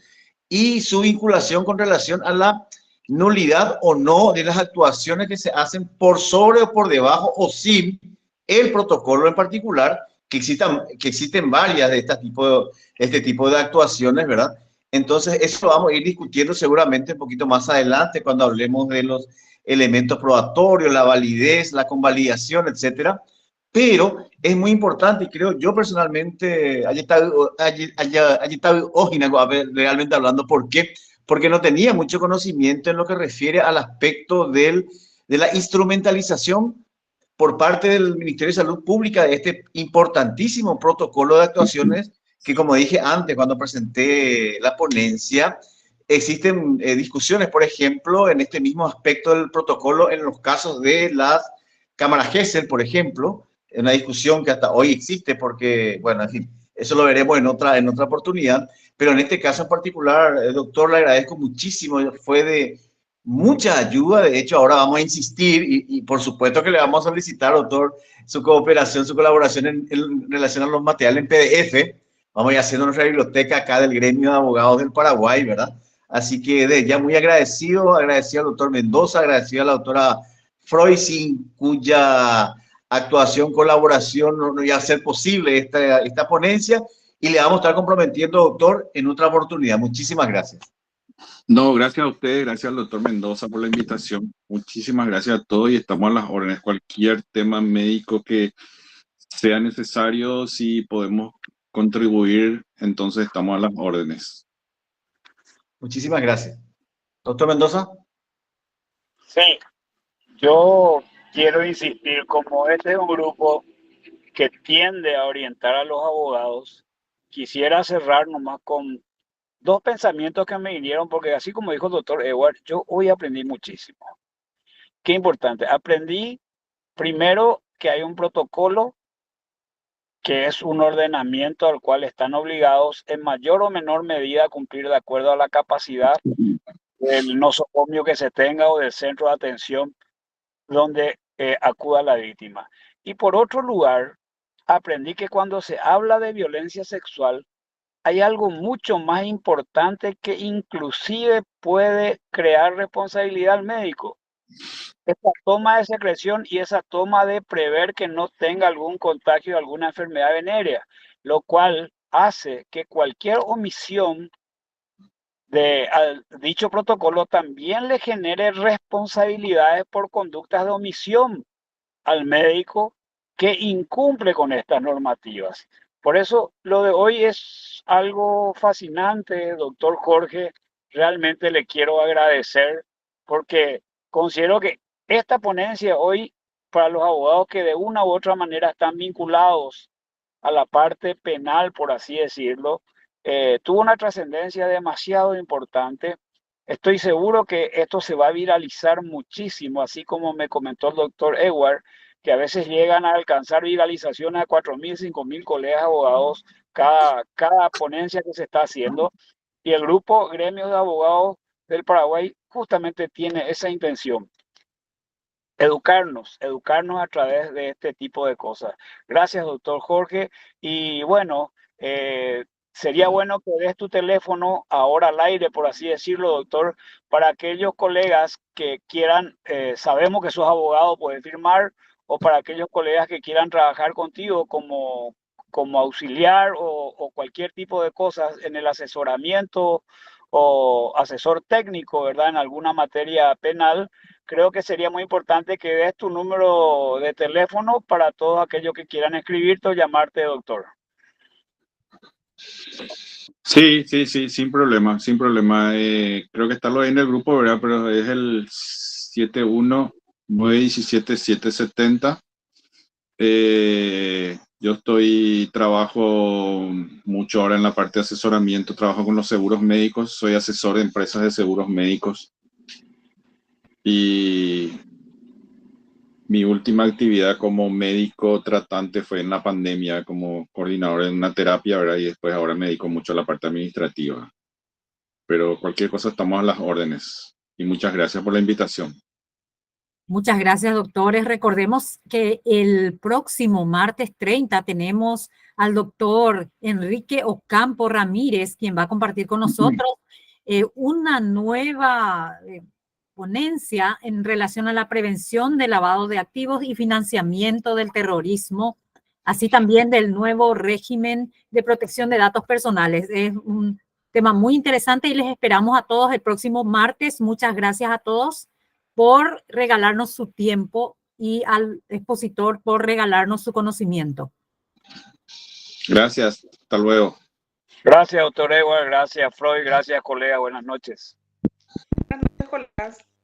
y su vinculación con relación a la nulidad o no de las actuaciones que se hacen por sobre o por debajo o sin el protocolo en particular, que existen varias de este tipo de actuaciones, ¿verdad? Entonces, eso vamos a ir discutiendo seguramente un poquito más adelante cuando hablemos de los elementos probatorios, la validez, la convalidación, etcétera. Pero es muy importante y creo yo personalmente, allí está Ojina, realmente hablando, ¿por qué? Porque no tenía mucho conocimiento en lo que refiere al aspecto de la instrumentalización por parte del Ministerio de Salud Pública de este importantísimo protocolo de actuaciones que, como dije antes, cuando presenté la ponencia, existen discusiones, por ejemplo, en este mismo aspecto del protocolo en los casos de las cámaras Gesell, por ejemplo, una discusión que hasta hoy existe porque, bueno, en fin, eso lo veremos en otra oportunidad, pero en este caso en particular, doctor, le agradezco muchísimo, fue de mucha ayuda. De hecho, ahora vamos a insistir y por supuesto que le vamos a solicitar, doctor, su cooperación, su colaboración en relación a los materiales en PDF. Vamos a ir haciendo nuestra biblioteca acá del Gremio de Abogados del Paraguay, ¿verdad? Así que de ya muy agradecido al doctor Mendoza, agradecido a la doctora Freusing, cuya actuación, colaboración nos iba a hacer posible esta ponencia, y le vamos a estar comprometiendo, doctor, en otra oportunidad. Muchísimas gracias. No, gracias a usted, gracias al doctor Mendoza por la invitación. Muchísimas gracias a todos y estamos a las órdenes. Cualquier tema médico que sea necesario, si podemos contribuir, entonces estamos a las órdenes. Muchísimas gracias. Doctor Mendoza. Sí, yo quiero insistir, como este es un grupo que tiende a orientar a los abogados, quisiera cerrar nomás con dos pensamientos que me vinieron, porque así como dijo el doctor Edward, yo hoy aprendí muchísimo. Qué importante. Aprendí primero que hay un protocolo que es un ordenamiento al cual están obligados en mayor o menor medida a cumplir de acuerdo a la capacidad del nosocomio que se tenga o del centro de atención donde acuda la víctima. Y por otro lugar, aprendí que cuando se habla de violencia sexual, hay algo mucho más importante que inclusive puede crear responsabilidad al médico. Esa toma de secreción y esa toma de prever que no tenga algún contagio de alguna enfermedad venérea, lo cual hace que cualquier omisión de dicho protocolo también le genere responsabilidades por conductas de omisión al médico que incumple con estas normativas. Por eso lo de hoy es algo fascinante, doctor Jorge. Realmente le quiero agradecer porque considero que esta ponencia hoy, para los abogados que de una u otra manera están vinculados a la parte penal, por así decirlo, tuvo una trascendencia demasiado importante. Estoy seguro que esto se va a viralizar muchísimo, así como me comentó el doctor Edward, que a veces llegan a alcanzar viralizaciones a 4.000, 5.000 colegas abogados cada ponencia que se está haciendo. Y el grupo Gremios de Abogados del Paraguay justamente tiene esa intención. Educarnos a través de este tipo de cosas. Gracias, doctor Jorge. Y bueno, sería bueno que des tu teléfono ahora al aire, por así decirlo, doctor, para aquellos colegas que quieran, sabemos que sos abogado, puedes firmar, o para aquellos colegas que quieran trabajar contigo como auxiliar o cualquier tipo de cosas en el asesoramiento o asesor técnico, ¿verdad? En alguna materia penal. Creo que sería muy importante que des tu número de teléfono para todos aquellos que quieran escribirte o llamarte, doctor. Sí, sin problema, sin problema. Creo que está lo ahí en el grupo, ¿verdad? Pero es el 71-917-770. Yo trabajo mucho ahora en la parte de asesoramiento, trabajo con los seguros médicos, soy asesor de empresas de seguros médicos. Y mi última actividad como médico tratante fue en la pandemia como coordinador en una terapia, ¿verdad? Y después ahora me dedico mucho a la parte administrativa. pero cualquier cosa estamos a las órdenes. Y muchas gracias por la invitación. Muchas gracias, doctores. Recordemos que el próximo martes 30 tenemos al doctor Enrique Ocampo Ramírez, quien va a compartir con nosotros una nueva ponencia en relación a la prevención del lavado de activos y financiamiento del terrorismo, así también del nuevo régimen de protección de datos personales. Es un tema muy interesante y les esperamos a todos el próximo martes. Muchas gracias a todos por regalarnos su tiempo y al expositor por regalarnos su conocimiento. Gracias, hasta luego. Gracias, doctor Edward, gracias, Freud, gracias, colega, buenas noches. Buenas noches, colegas.